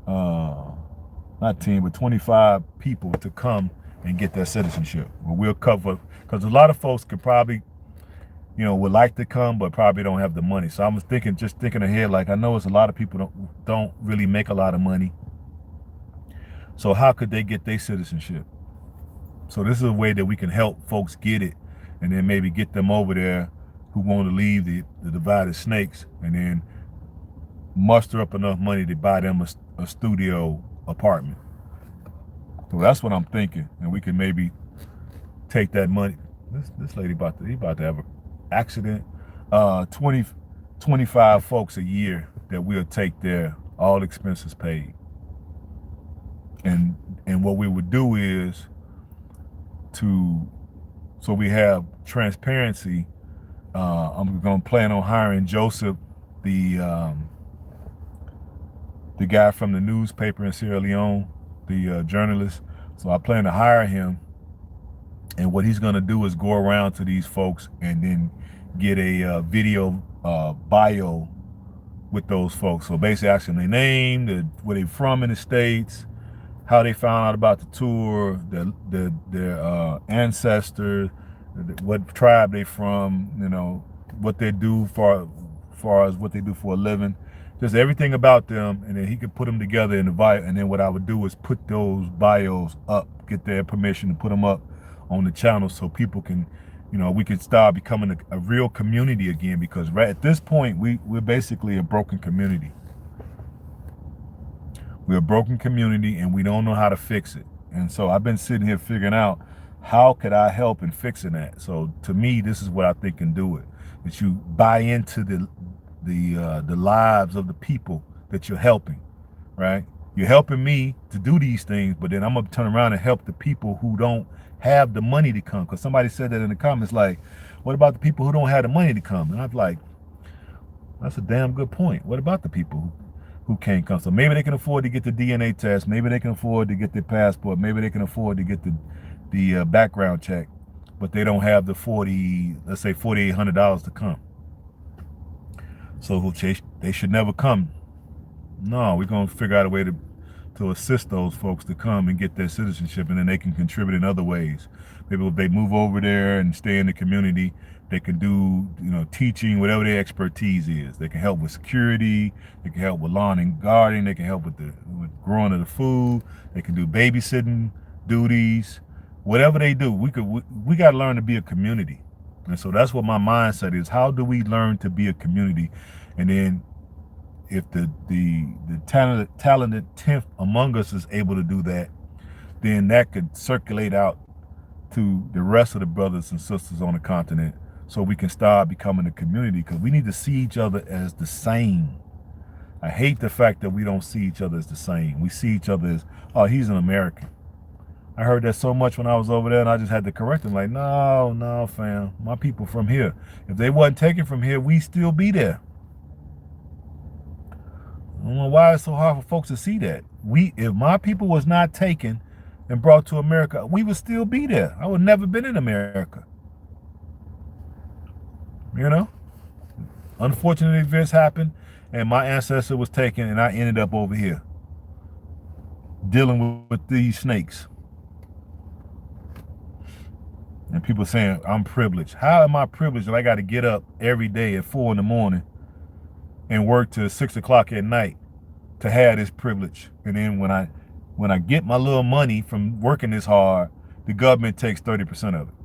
[SPEAKER 1] not 10, but 25 people to come and get their citizenship. Well, we'll cover, because a lot of folks could probably, would like to come, but probably don't have the money. So I'm just thinking ahead, like I know it's a lot of people don't really make a lot of money. So how could they get their citizenship? So this is a way that we can help folks get it, and then maybe get them over there who want to leave the divided snakes, and then muster up enough money to buy them a studio apartment. So that's what I'm thinking, and we can maybe take that money. This lady about to have an accident. 25 folks a year that we'll take there, all expenses paid. And what we would do is so we have transparency. I'm going to plan on hiring Joseph, the guy from the newspaper in Sierra Leone, the journalist. So I plan to hire him, and what he's going to do is go around to these folks and then get a video bio with those folks. So basically asking their name, where they're from in the States, how they found out about the tour, their ancestors, what tribe they from, what they do far as what they do for a living, just everything about them, and then he could put them together in the bio. And then what I would do is put those bios up, get their permission to put them up on the channel, so people can, we can start becoming a real community again. Because right at this point, we're basically a broken community. We're a broken community, and we don't know how to fix it. And so I've been sitting here figuring out how could I help in fixing that. So to me, this is what I think can do it. That you buy into the lives of the people that you're helping, right? You're helping me to do these things, but then I'm gonna turn around and help the people who don't have the money to come. Because somebody said that in the comments, like, what about the people who don't have the money to come? And I'm like, that's a damn good point. What about the people who can't come? So maybe they can afford to get the DNA test. Maybe they can afford to get their passport. Maybe they can afford to get the background check, but they don't have the let's say $4,800 to come. So they should never come. No, we're gonna figure out a way to assist those folks to come and get their citizenship, and then they can contribute in other ways. Maybe if they move over there and stay in the community, they can do, teaching, whatever their expertise is. They can help with security, they can help with lawn and gardening, they can help with growing of the food, they can do babysitting duties, whatever they do. We got to learn to be a community. And so that's what my mindset is. How do we learn to be a community? And then if the talented 10th among us is able to do that, then that could circulate out to the rest of the brothers and sisters on the continent, so we can start becoming a community, because we need to see each other as the same. I hate the fact that we don't see each other as the same. We see each other as, oh, he's an American. I heard that so much when I was over there, and I just had to correct them, like, no, fam, my people from here. If they wasn't taken from here, we still be there. I don't know why it's so hard for folks to see that. If my people was not taken and brought to America, we would still be there. I would never been in America. Unfortunate events happened, and my ancestor was taken, and I ended up over here dealing with these snakes. And people saying I'm privileged. How am I privileged that I got to get up every day at 4 in the morning and work till 6 o'clock at night to have this privilege? And then when I get my little money from working this hard, the government takes 30% of it.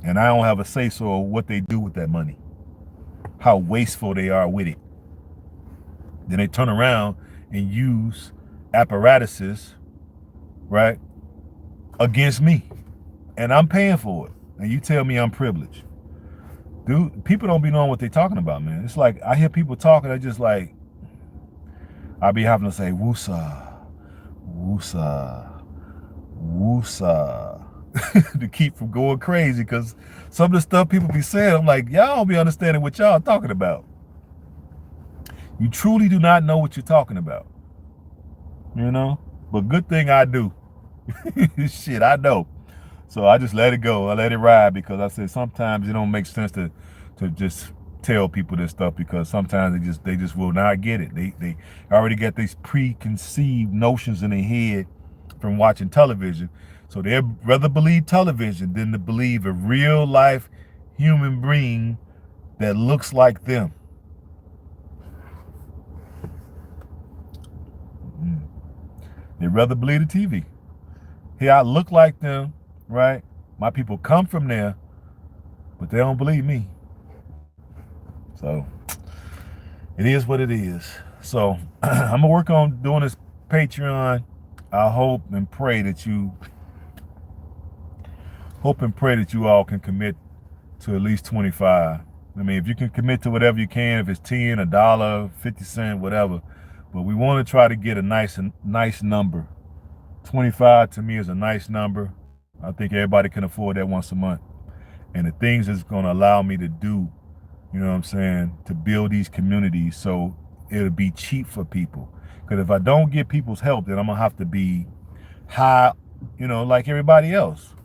[SPEAKER 1] And I don't have a say-so of what they do with that money, how wasteful they are with it. Then they turn around and use apparatuses, right, against me. And I'm paying for it. And you tell me I'm privileged. Dude, people don't be knowing what they're talking about, man. It's like I hear people talking, they're just like, I be having to say, woosa, woosa, woosa, to keep from going crazy, because some of the stuff people be saying, I'm like, y'all don't be understanding what y'all talking about. You truly do not know what you're talking about. But good thing I do. Shit, I know. So I just let it go. I let it ride, because I said sometimes it don't make sense to just tell people this stuff, because sometimes they just will not get it. They already got these preconceived notions in their head from watching television. So they'd rather believe television than to believe a real life human being that looks like them. They'd rather believe the TV. Here I look like them, right? My people come from there, but they don't believe me. So it is what it is. So I'm gonna work on doing this Patreon. I hope and pray that you all can commit to at least 25. I mean, if you can commit to whatever you can, if it's 10, $1, 50 cents, whatever. But we want to try to get a nice number. 25 to me is a nice number. I think everybody can afford that once a month. And the things it's going to allow me to do, you know what I'm saying, to build these communities so it'll be cheap for people. Because if I don't get people's help, then I'm going to have to be high, like everybody else.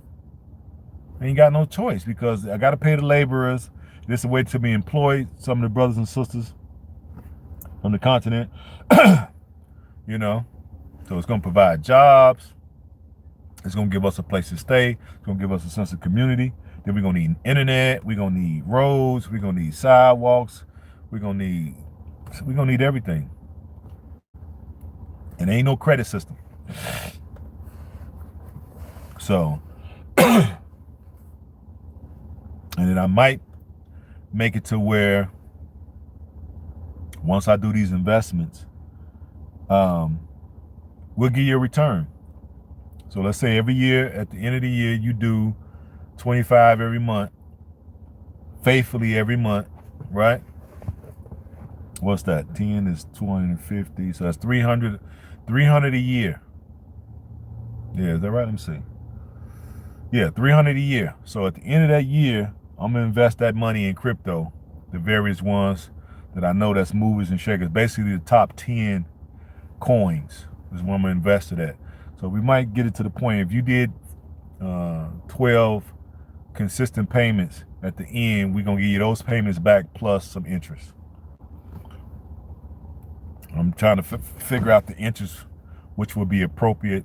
[SPEAKER 1] I ain't got no choice, because I got to pay the laborers. This is a way to be employed, some of the brothers and sisters on the continent, So it's going to provide jobs. It's going to give us a place to stay. It's going to give us a sense of community. Then we're going to need internet. We're going to need roads. We're going to need sidewalks. We're going to need everything. And there ain't no credit system. So, and then I might make it to where once I do these investments, we'll give you a return. So let's say every year, at the end of the year, you do 25 every month, faithfully every month, right? What's that? 10 is 250, so that's 300, 300 a year. Yeah, is that right? Let me see. Yeah, 300 a year. So at the end of that year, I'm gonna invest that money in crypto, the various ones that I know that's movers and shakers. Basically, the top 10 coins is what I'm gonna invest it at. So we might get it to the point if you did 12 consistent payments at the end, we're gonna give you those payments back plus some interest. I'm trying to figure out the interest which would be appropriate.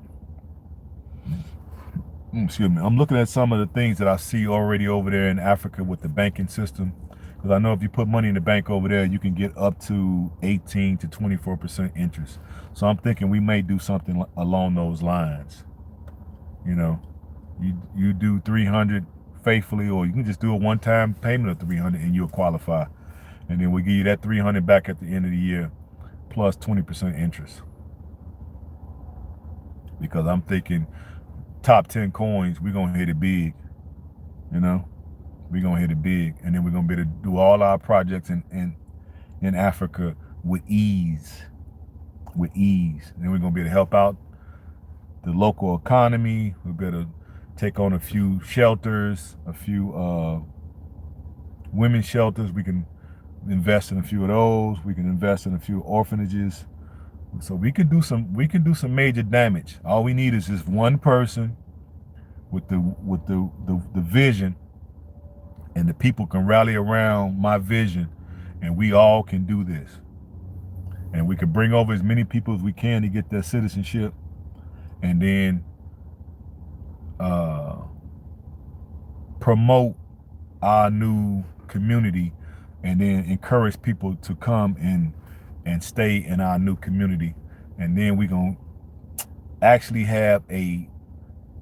[SPEAKER 1] Excuse me. I'm looking at some of the things that I see already over there in Africa with the banking system. Because I know if you put money in the bank over there, you can get up to 18 to 24% interest. So I'm thinking we may do something along those lines. You know, you do 300 faithfully, or you can just do a one-time payment of 300 and you'll qualify. And then we give you that 300 back at the end of the year plus 20% interest. Because I'm thinking top 10 coins, we're going to hit it big. You know, we're going to hit it big. And then we're going to be able to do all our projects in Africa with ease. With ease. And then we're going to be able to help out the local economy. We're going to take on a few shelters, a few women's shelters. We can invest in a few of those. We can invest in a few orphanages. So we can do some major damage. All we need is just one person with the vision, and the people can rally around my vision, and we all can do this. And we can bring over as many people as we can to get their citizenship, and then promote our new community, and then encourage people to come and stay in our new community. And then we're going to actually have a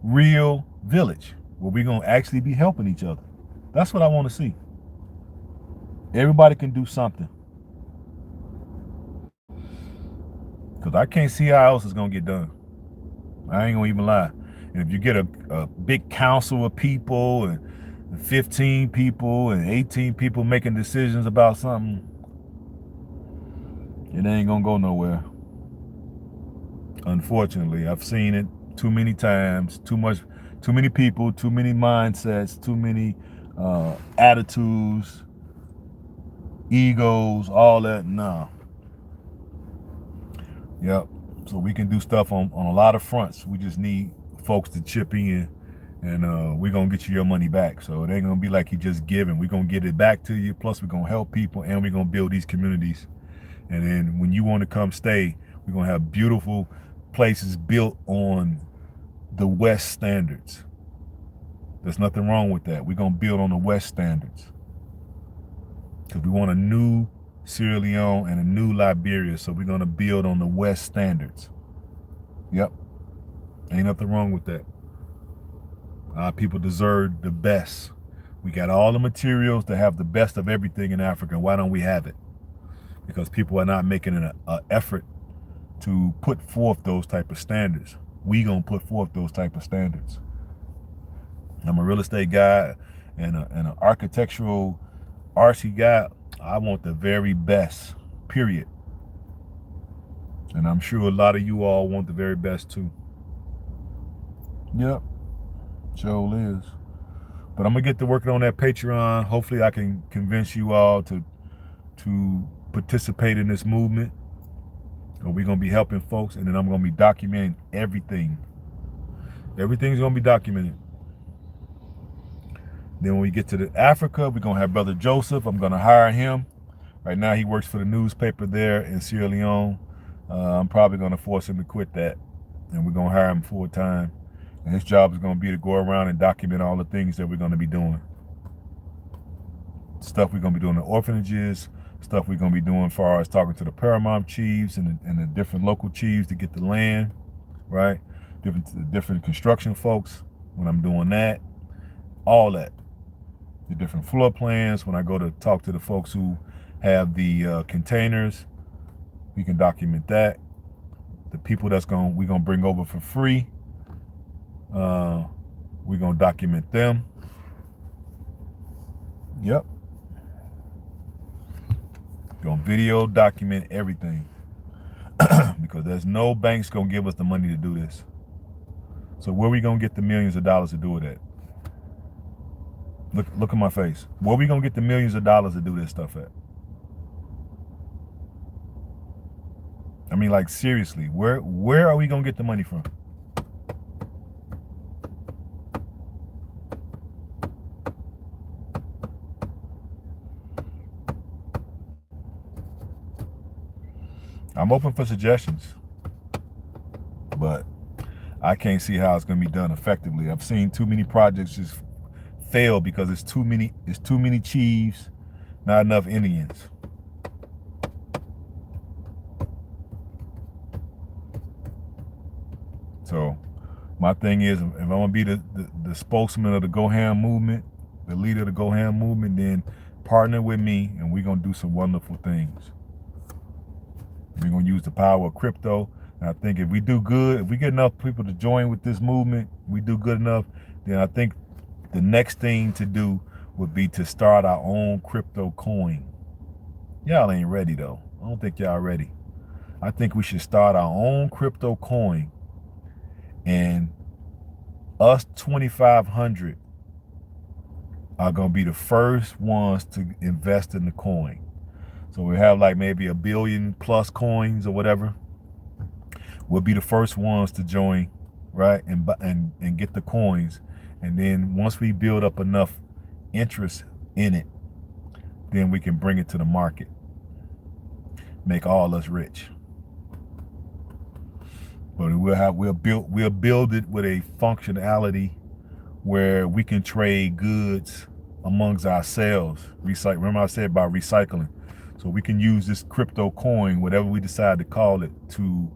[SPEAKER 1] real village where we're going to actually be helping each other. That's what I want to see. Everybody can do something. Because I can't see how else it's going to get done. I ain't going to even lie. And if you get a big council of people and 15 people and 18 people making decisions about something, it ain't going to go nowhere. Unfortunately, I've seen it too many times, too many people, too many mindsets, too many attitudes, egos, all that. No. Yep. So we can do stuff on a lot of fronts. We just need folks to chip in, and we're going to get you your money back. So it ain't going to be like you just giving. We're going to get it back to you. Plus, we're going to help people, and we're going to build these communities. And then when you want to come stay, we're going to have beautiful places built on the West standards. There's nothing wrong with that. We're going to build on the West standards. Because we want a new Sierra Leone and a new Liberia, so we're going to build on the West standards. Yep. Ain't nothing wrong with that. Our people deserve the best. We got all the materials to have the best of everything in Africa. Why don't we have it? Because people are not making an effort to put forth those type of standards. We gonna put forth those type of standards. I'm a real estate guy and an architectural artsy guy. I want the very best, period. And I'm sure a lot of you all want the very best too. Yep, sure is. But I'm gonna get to working on that Patreon. Hopefully I can convince you all to participate in this movement. We're gonna be helping folks, and then I'm gonna be documenting everything. Everything's gonna be documented. Then when we get to Africa, we're gonna have Brother Joseph. I'm gonna hire him. Right now he works for the newspaper there in Sierra Leone. I'm probably gonna force him to quit that, and we're gonna hire him full time. And his job is gonna be to go around and document all the things that we're gonna be doing. Stuff we're gonna be doing in the orphanages, stuff we're gonna be doing as far as talking to the paramount chiefs and the different local chiefs to get the land, right? Different construction folks when I'm doing that, all that. The different floor plans when I go to talk to the folks who have the containers, we can document that. The people we're gonna bring over for free, We're gonna document them. Yep. Gonna video document everything because there's no banks gonna give us the money to do this. So where we gonna get the millions of dollars to do it at? Look at my face. Where we gonna get the millions of dollars to do this stuff at? I mean, like seriously, where are we gonna get the money from? I'm open for suggestions, but I can't see how it's gonna be done effectively. I've seen too many projects just fail because it's too many chiefs, not enough Indians. So my thing is, if I'm gonna be the spokesman of the H.A.M movement, the leader of the H.A.M movement, then partner with me and we're gonna do some wonderful things. We're gonna use the power of crypto. And I think if we do good, if we get enough people to join with this movement, we do good enough, then I think the next thing to do would be to start our own crypto coin. Y'all ain't ready though. I don't think y'all ready. I think we should start our own crypto coin, and us 2,500 are gonna be the first ones to invest in the coin. So we have like maybe 1 billion plus coins or whatever. We'll be the first ones to join, right? And get the coins. And then once we build up enough interest in it, then we can bring it to the market. Make all us rich. But we'll build it with a functionality where we can trade goods amongst ourselves. Remember I said about recycling. So we can use this crypto coin, whatever we decide to call it, to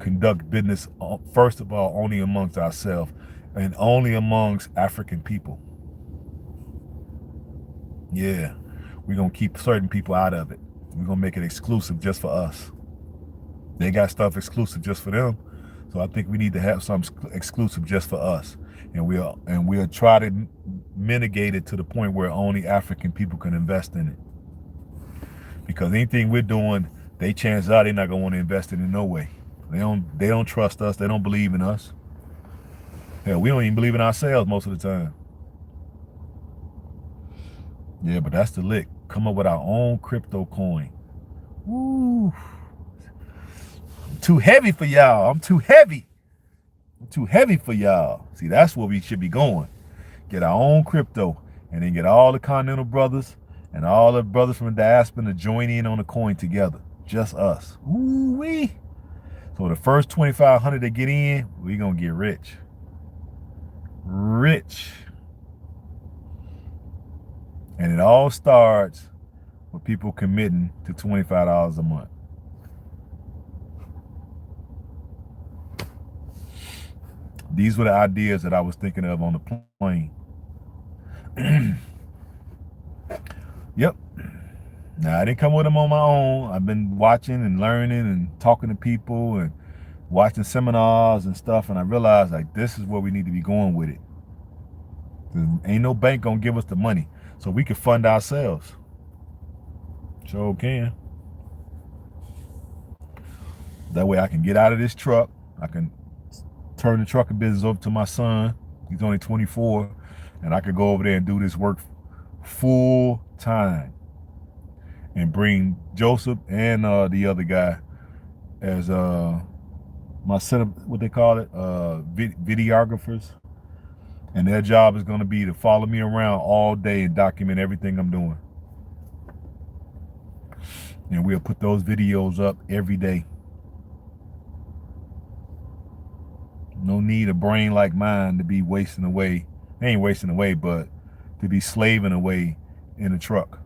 [SPEAKER 1] conduct business, first of all, only amongst ourselves and only amongst African people. Yeah, we're going to keep certain people out of it. We're going to make it exclusive just for us. They got stuff exclusive just for them. So I think we need to have some exclusive just for us. And we'll try to mitigate it to the point where only African people can invest in it. Because anything we're doing, chances are they're not gonna want to invest in it no way. They don't trust us. They don't believe in us. Hell, we don't even believe in ourselves most of the time. Yeah, but that's the lick. Come up with our own crypto coin. Woo. I'm too heavy for y'all. I'm too heavy. I'm too heavy for y'all. See, that's where we should be going. Get our own crypto, and then get all the Continental brothers and all the brothers from the diaspora to join in on the coin together. Just us. Ooh-wee. So the first 2,500 that get in, we gonna get rich. Rich. And it all starts with people committing to $25 a month. These were the ideas that I was thinking of on the plane. Yep. Now, I didn't come with them on my own. I've been watching and learning and talking to people and watching seminars and stuff, and I realized like this is where we need to be going with it. Ain't no bank gonna give us the money, so we can fund ourselves. Sure can. That way I can get out of this truck. I can turn the trucking business over to my son. He's only 24, and I could go over there and do this work full time and bring Joseph and the other guy as my set of what they call it, videographers, and their job is going to be to follow me around all day and document everything I'm doing. And we'll put those videos up every day. No need a brain like mine to be wasting away. They ain't wasting away, but to be slaving away in a truck.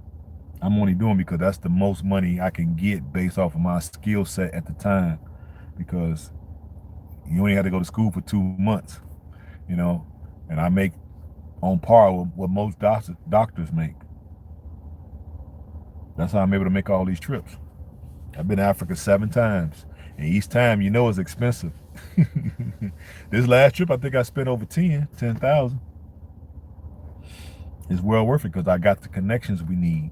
[SPEAKER 1] I'm only doing because that's the most money I can get based off of my skill set at the time, because you only had to go to school for 2 months, you know, and I make on par with what most doctors make. That's how I'm able to make all these trips. I've been to Africa 7 times, and each time, you know, it's expensive. This last trip, I think I spent over 10,000. It's well worth it because I got the connections we need.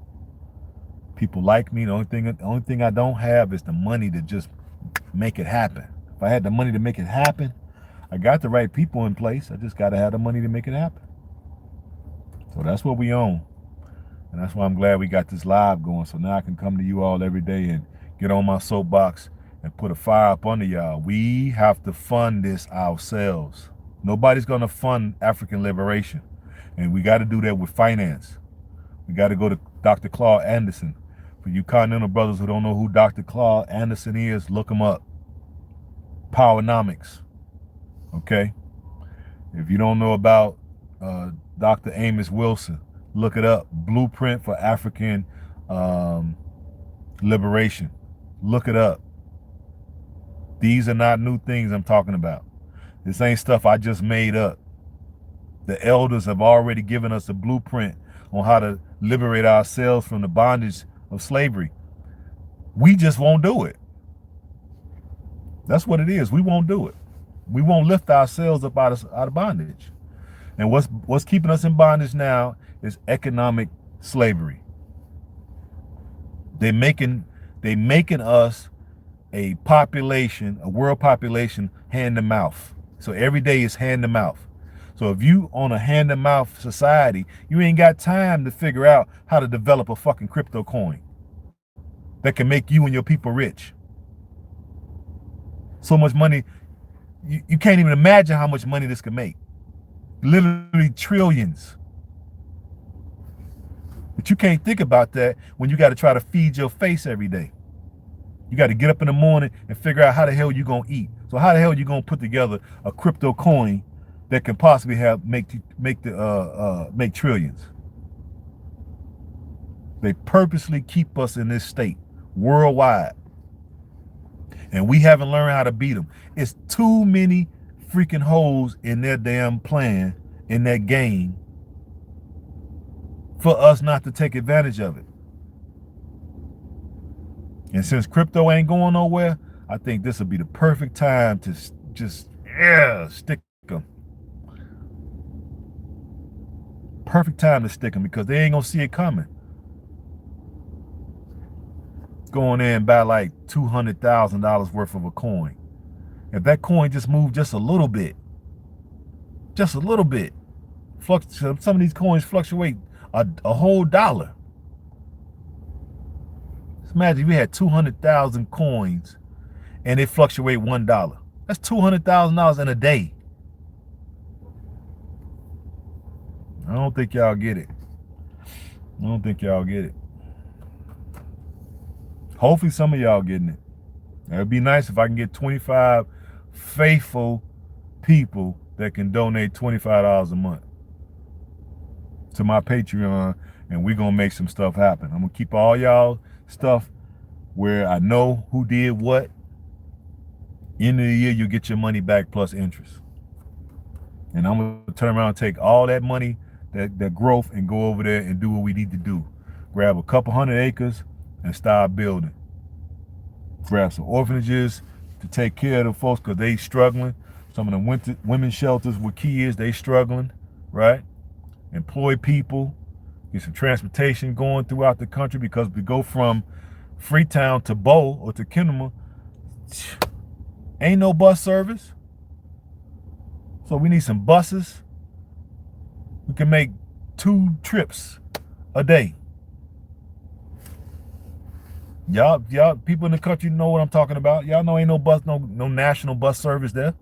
[SPEAKER 1] People like me. The only thing I don't have is the money to just make it happen. If I had the money to make it happen, I got the right people in place. I just got to have the money to make it happen. So that's what we own. And that's why I'm glad we got this live going. So now I can come to you all every day and get on my soapbox and put a fire up under y'all. We have to fund this ourselves. Nobody's going to fund African liberation. And we got to do that with finance. We got to go to Dr. Claude Anderson. For you Continental brothers who don't know who Dr. Claude Anderson is, look him up. Powernomics. Okay? If you don't know about Dr. Amos Wilson, look it up. Blueprint for African Liberation. Look it up. These are not new things I'm talking about. This ain't stuff I just made up. The elders have already given us a blueprint on how to liberate ourselves from the bondage of slavery. We just won't do it. That's what it is. We won't do it. We won't lift ourselves up out of bondage. And what's keeping us in bondage now is economic slavery. They making us a population, a world population, hand to mouth. So every day is hand to mouth. So if you on a hand to mouth society, you ain't got time to figure out how to develop a fucking crypto coin that can make you and your people rich. So much money, you can't even imagine how much money this could make. Literally trillions. But you can't think about that when you got to try to feed your face every day. You got to get up in the morning and figure out how the hell you gonna eat. So how the hell you gonna put together a crypto coin that can possibly make trillions? They purposely keep us in this state worldwide, and we haven't learned how to beat them. It's too many freaking holes in their damn plan, in that game, for us not to take advantage of it. And since crypto ain't going nowhere, I think this will be the perfect time to just stick them. Perfect time to stick them because they ain't gonna see it coming. Going in and buy like $200,000 worth of a coin. If that coin just moved just a little bit, some of these coins fluctuate a whole dollar. Imagine if we had 200,000 coins and they fluctuate $1. That's $200,000 in a day. I don't think y'all get it. Hopefully some of y'all getting it. It'd be nice if I can get 25 faithful people that can donate $25 a month to my Patreon, and we're gonna make some stuff happen. I'm gonna keep all y'all stuff where I know who did what. End of the year, you get your money back plus interest. And I'm gonna turn around and take all that money, that growth, and go over there and do what we need to do. Grab a couple hundred acres and start building. Grab some orphanages to take care of the folks because they struggling. Some of the women's shelters with kids, they struggling, right? Employ people, get some transportation going throughout the country, because we go from Freetown to Bo or to Kinema, ain't no bus service. So we need some buses. We can make 2 trips a day. Y'all people in the country know what I'm talking about. Y'all know ain't no bus, no national bus service there.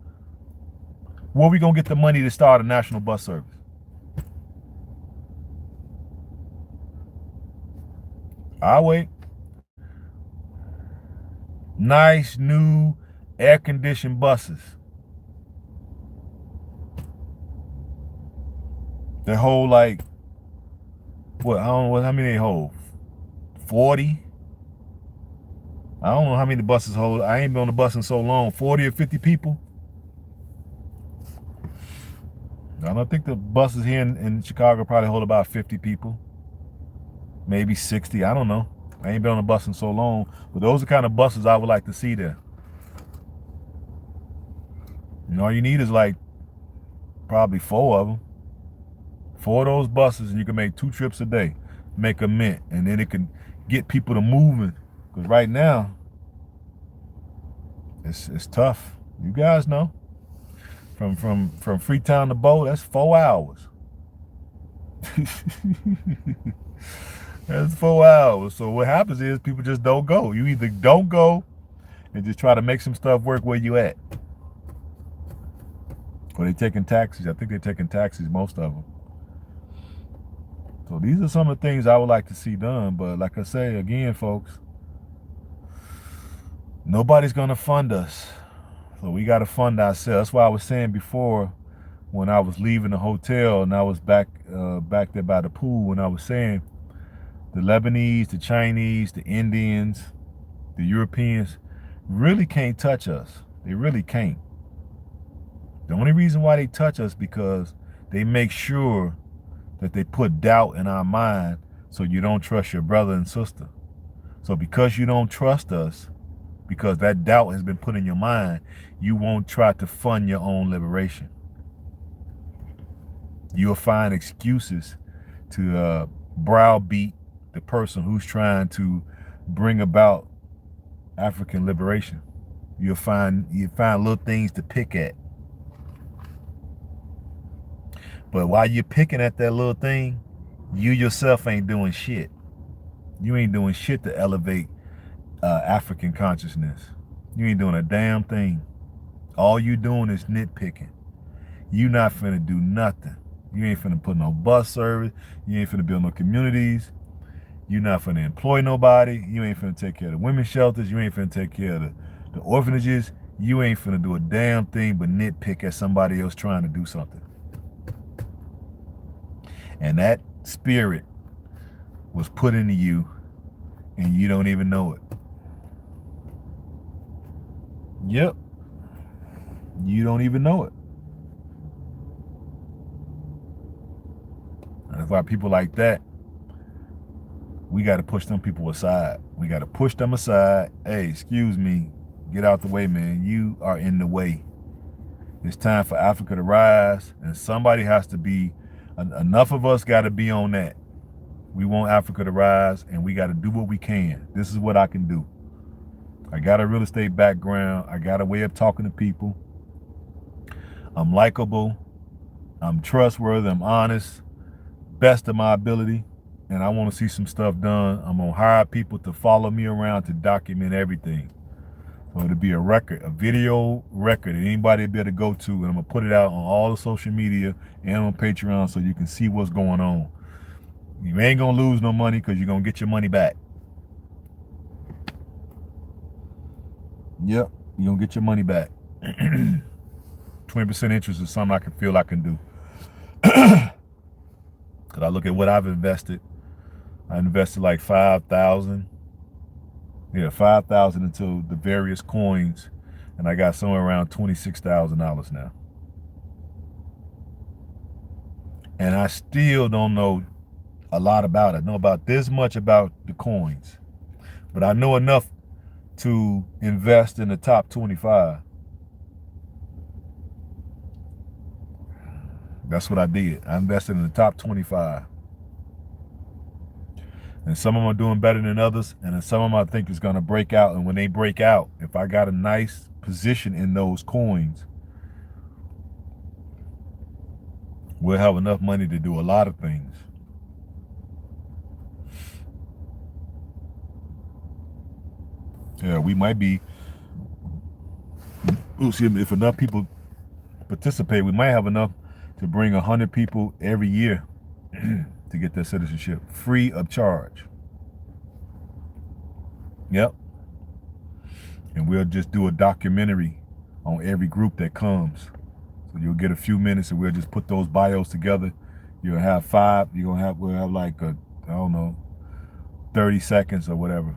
[SPEAKER 1] Where we gonna get the money to start a national bus service? I'll wait. Nice new air-conditioned buses that hold like what? I don't know how many they hold. 40. I don't know how many the buses hold. I ain't been on the bus in so long. 40 or 50 people. I don't think the buses here in Chicago probably hold about 50 people. Maybe 60. I don't know. I ain't been on a bus in so long. But those are the kind of buses I would like to see there. And all you need is like probably 4 of them. 4 of those buses, and you can make 2 trips a day. Make a mint, and then it can get people to moving. Because right now, it's tough. You guys know. From Freetown to Bow, that's 4 hours. That's 4 hours. So what happens is people just don't go. You either don't go and just try to make some stuff work where you at. Or they taking taxis. I think they're taking taxis, most of them. So these are some of the things I would like to see done. But like I say, again, folks, nobody's going to fund us. So we got to fund ourselves. That's why I was saying before when I was leaving the hotel and I was back there by the pool, when I was saying the Lebanese, the Chinese, the Indians, the Europeans really can't touch us. They really can't. The only reason why they touch us because they make sure that they put doubt in our mind so you don't trust your brother and sister. So because you don't trust us, because that doubt has been put in your mind, you won't try to fund your own liberation. You'll find excuses to browbeat the person who's trying to bring about African liberation. You'll find little things to pick at. But while you're picking at that little thing, you yourself ain't doing shit. You ain't doing shit to elevate African consciousness. You ain't doing a damn thing. All you doing is nitpicking. You not finna do nothing. You ain't finna put no bus service. You ain't finna build no communities. You not finna employ nobody. You ain't finna take care of the women's shelters. You ain't finna take care of the orphanages. You ain't finna do a damn thing but nitpick at somebody else trying to do something. And that spirit was put into you and you don't even know it. Yep. You don't even know it. And that's why people like that, we got to push them people aside. We got to push them aside. Hey, excuse me. Get out the way, man. You are in the way. It's time for Africa to rise, and somebody has to be, enough of us got to be on that. We want Africa to rise, and we got to do what we can. This is what I can do. I got a real estate background. I got a way of talking to people. I'm likable. I'm trustworthy. I'm honest. Best of my ability. And I want to see some stuff done. I'm going to hire people to follow me around to document everything. So it'll be a record, a video record that anybody will be able to go to. And I'm going to put it out on all the social media and on Patreon so you can see what's going on. You ain't going to lose no money because you're going to get your money back. Yep, you're going to get your money back. 20% interest is something I can feel I can do. Because I look at what I've invested. I invested like 5,000. Yeah, 5,000 into the various coins. And I got somewhere around $26,000 now. And I still don't know a lot about it. I know about this much about the coins. But I know enough to invest in the top 25. That's what I did. I invested in the top 25. And some of them are doing better than others, and then some of them I think is going to break out. And when they break out, if I got a nice position in those coins, we'll have enough money to do a lot of things. Yeah, we might be, if enough people participate, we might have enough to bring 100 people every year to get their citizenship free of charge. Yep. And we'll just do a documentary on every group that comes. So you'll get a few minutes and we'll just put those bios together. You'll have 5, we'll have like a, I don't know, 30 seconds or whatever.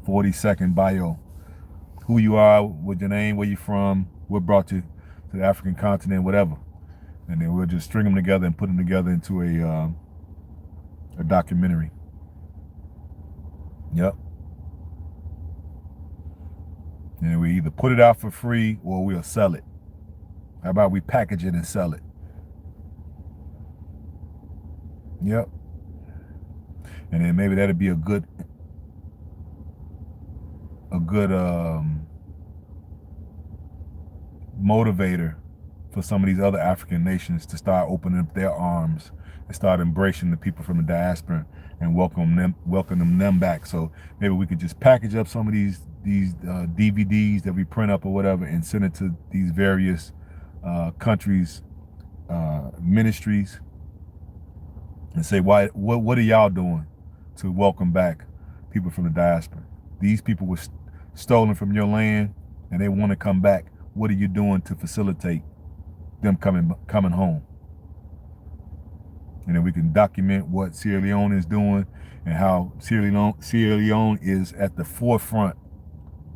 [SPEAKER 1] 40-second bio. Who you are, what your name, where you from, what brought you to the African continent, whatever. And then we'll just string them together and put them together into a documentary. Yep. And we either put it out for free or we'll sell it. How about we package it and sell it? Yep. And then maybe that'd be a good motivator for some of these other African nations to start opening up their arms and start embracing the people from the diaspora and welcoming them back. So maybe we could just package up some of these DVDs that we print up or whatever and send it to these various countries, ministries, and say, what are y'all doing to welcome back people from the diaspora? These people were stolen from your land and they want to come back. What are you doing to facilitate them coming home? And then we can document what Sierra Leone is doing and how Sierra Leone is at the forefront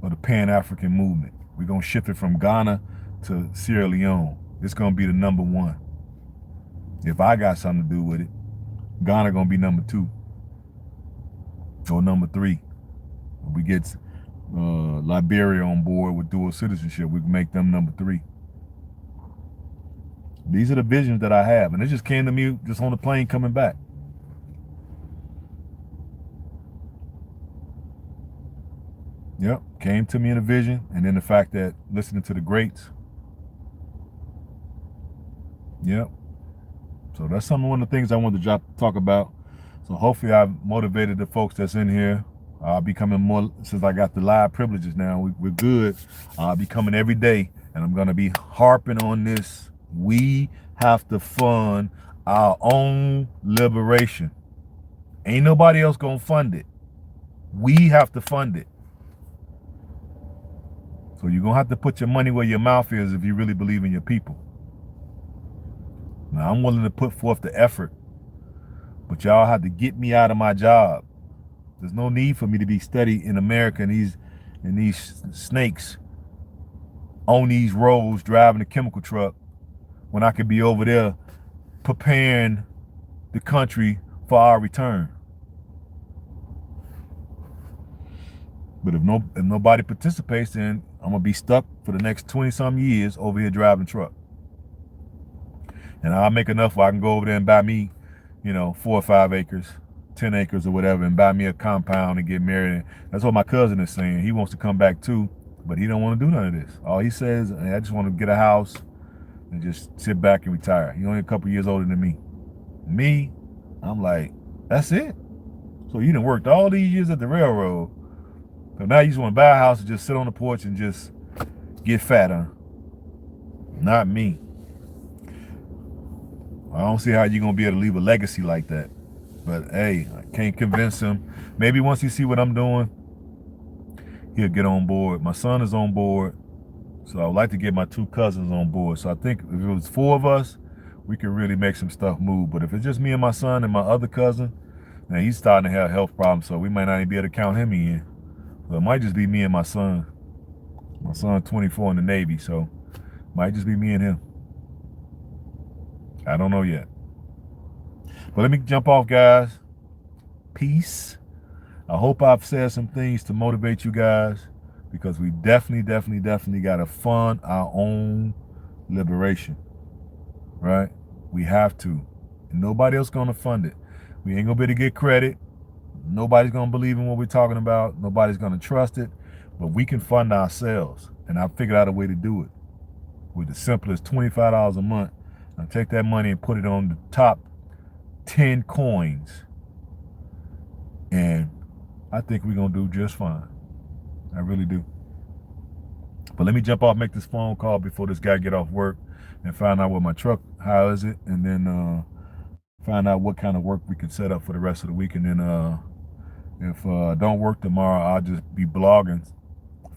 [SPEAKER 1] of the Pan-African movement. We're going to shift it from Ghana to Sierra Leone. It's going to be the number one. If I got something to do with it, Ghana going to be number 2 or number 3. If we get Liberia on board with dual citizenship, we can make them number 3. These are the visions that I have, and it just came to me just on the plane coming back. Yep, came to me in a vision, and then the fact that listening to the greats. Yep. So that's one of the things I wanted to talk about. So hopefully I've motivated the folks that's in here. I'll be coming more, since I got the live privileges now, we're good. I'll be coming every day, and I'm gonna be harping on this. We have to fund our own liberation. Ain't nobody else gonna fund it. We have to fund it. So you're gonna have to put your money where your mouth is if you really believe in your people. Now I'm willing to put forth the effort, but y'all have to get me out of my job. There's no need for me to be steady in America and these snakes on these roads driving a chemical truck when I could be over there preparing the country for our return. But if nobody participates, then I'm gonna be stuck for the next 20-some years over here driving truck. And I'll make enough where I can go over there and buy me, 4 or 5 acres, 10 acres or whatever, and buy me a compound and get married. That's what my cousin is saying. He wants to come back too, but he don't want to do none of this. All he says, I just want to get a house and just sit back and retire. He's only a couple years older than me. Me, I'm like, that's it? So you done worked all these years at the railroad, so now you just want to buy a house and just sit on the porch and just get fat, huh? Not me. I don't see how you're going to be able to leave a legacy like that. But hey, I can't convince him. Maybe once he see what I'm doing, he'll get on board. My son is on board, so I would like to get my 2 cousins on board. So I think if it was 4 of us, we could really make some stuff move. But if it's just me and my son and my other cousin, now he's starting to have health problems, so we might not even be able to count him in. So it might just be me and my son. My son's 24 in the Navy, so it might just be me and him. I don't know yet. But let me jump off, guys. Peace. I hope I've said some things to motivate you guys, because we definitely got to fund our own liberation, right? We have to. And nobody else going to fund it. We ain't going to be able to get credit. Nobody's going to believe in what we're talking about. Nobody's going to trust it. But we can fund ourselves. And I figured out a way to do it with the simplest $25 a month. I'll take that money and put it on the top 10 coins. And I think we're going to do just fine. I really do. But let me jump off, make this phone call before this guy get off work and find out what my truck, how is it, and then find out what kind of work we can set up for the rest of the week. And then if I don't work tomorrow, I'll just be blogging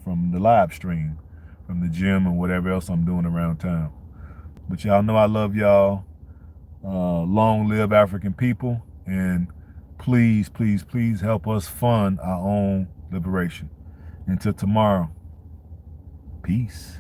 [SPEAKER 1] from the live stream, from the gym and whatever else I'm doing around town. But y'all know I love y'all. Long live African people. And please help us fund our own liberation. Until tomorrow, peace.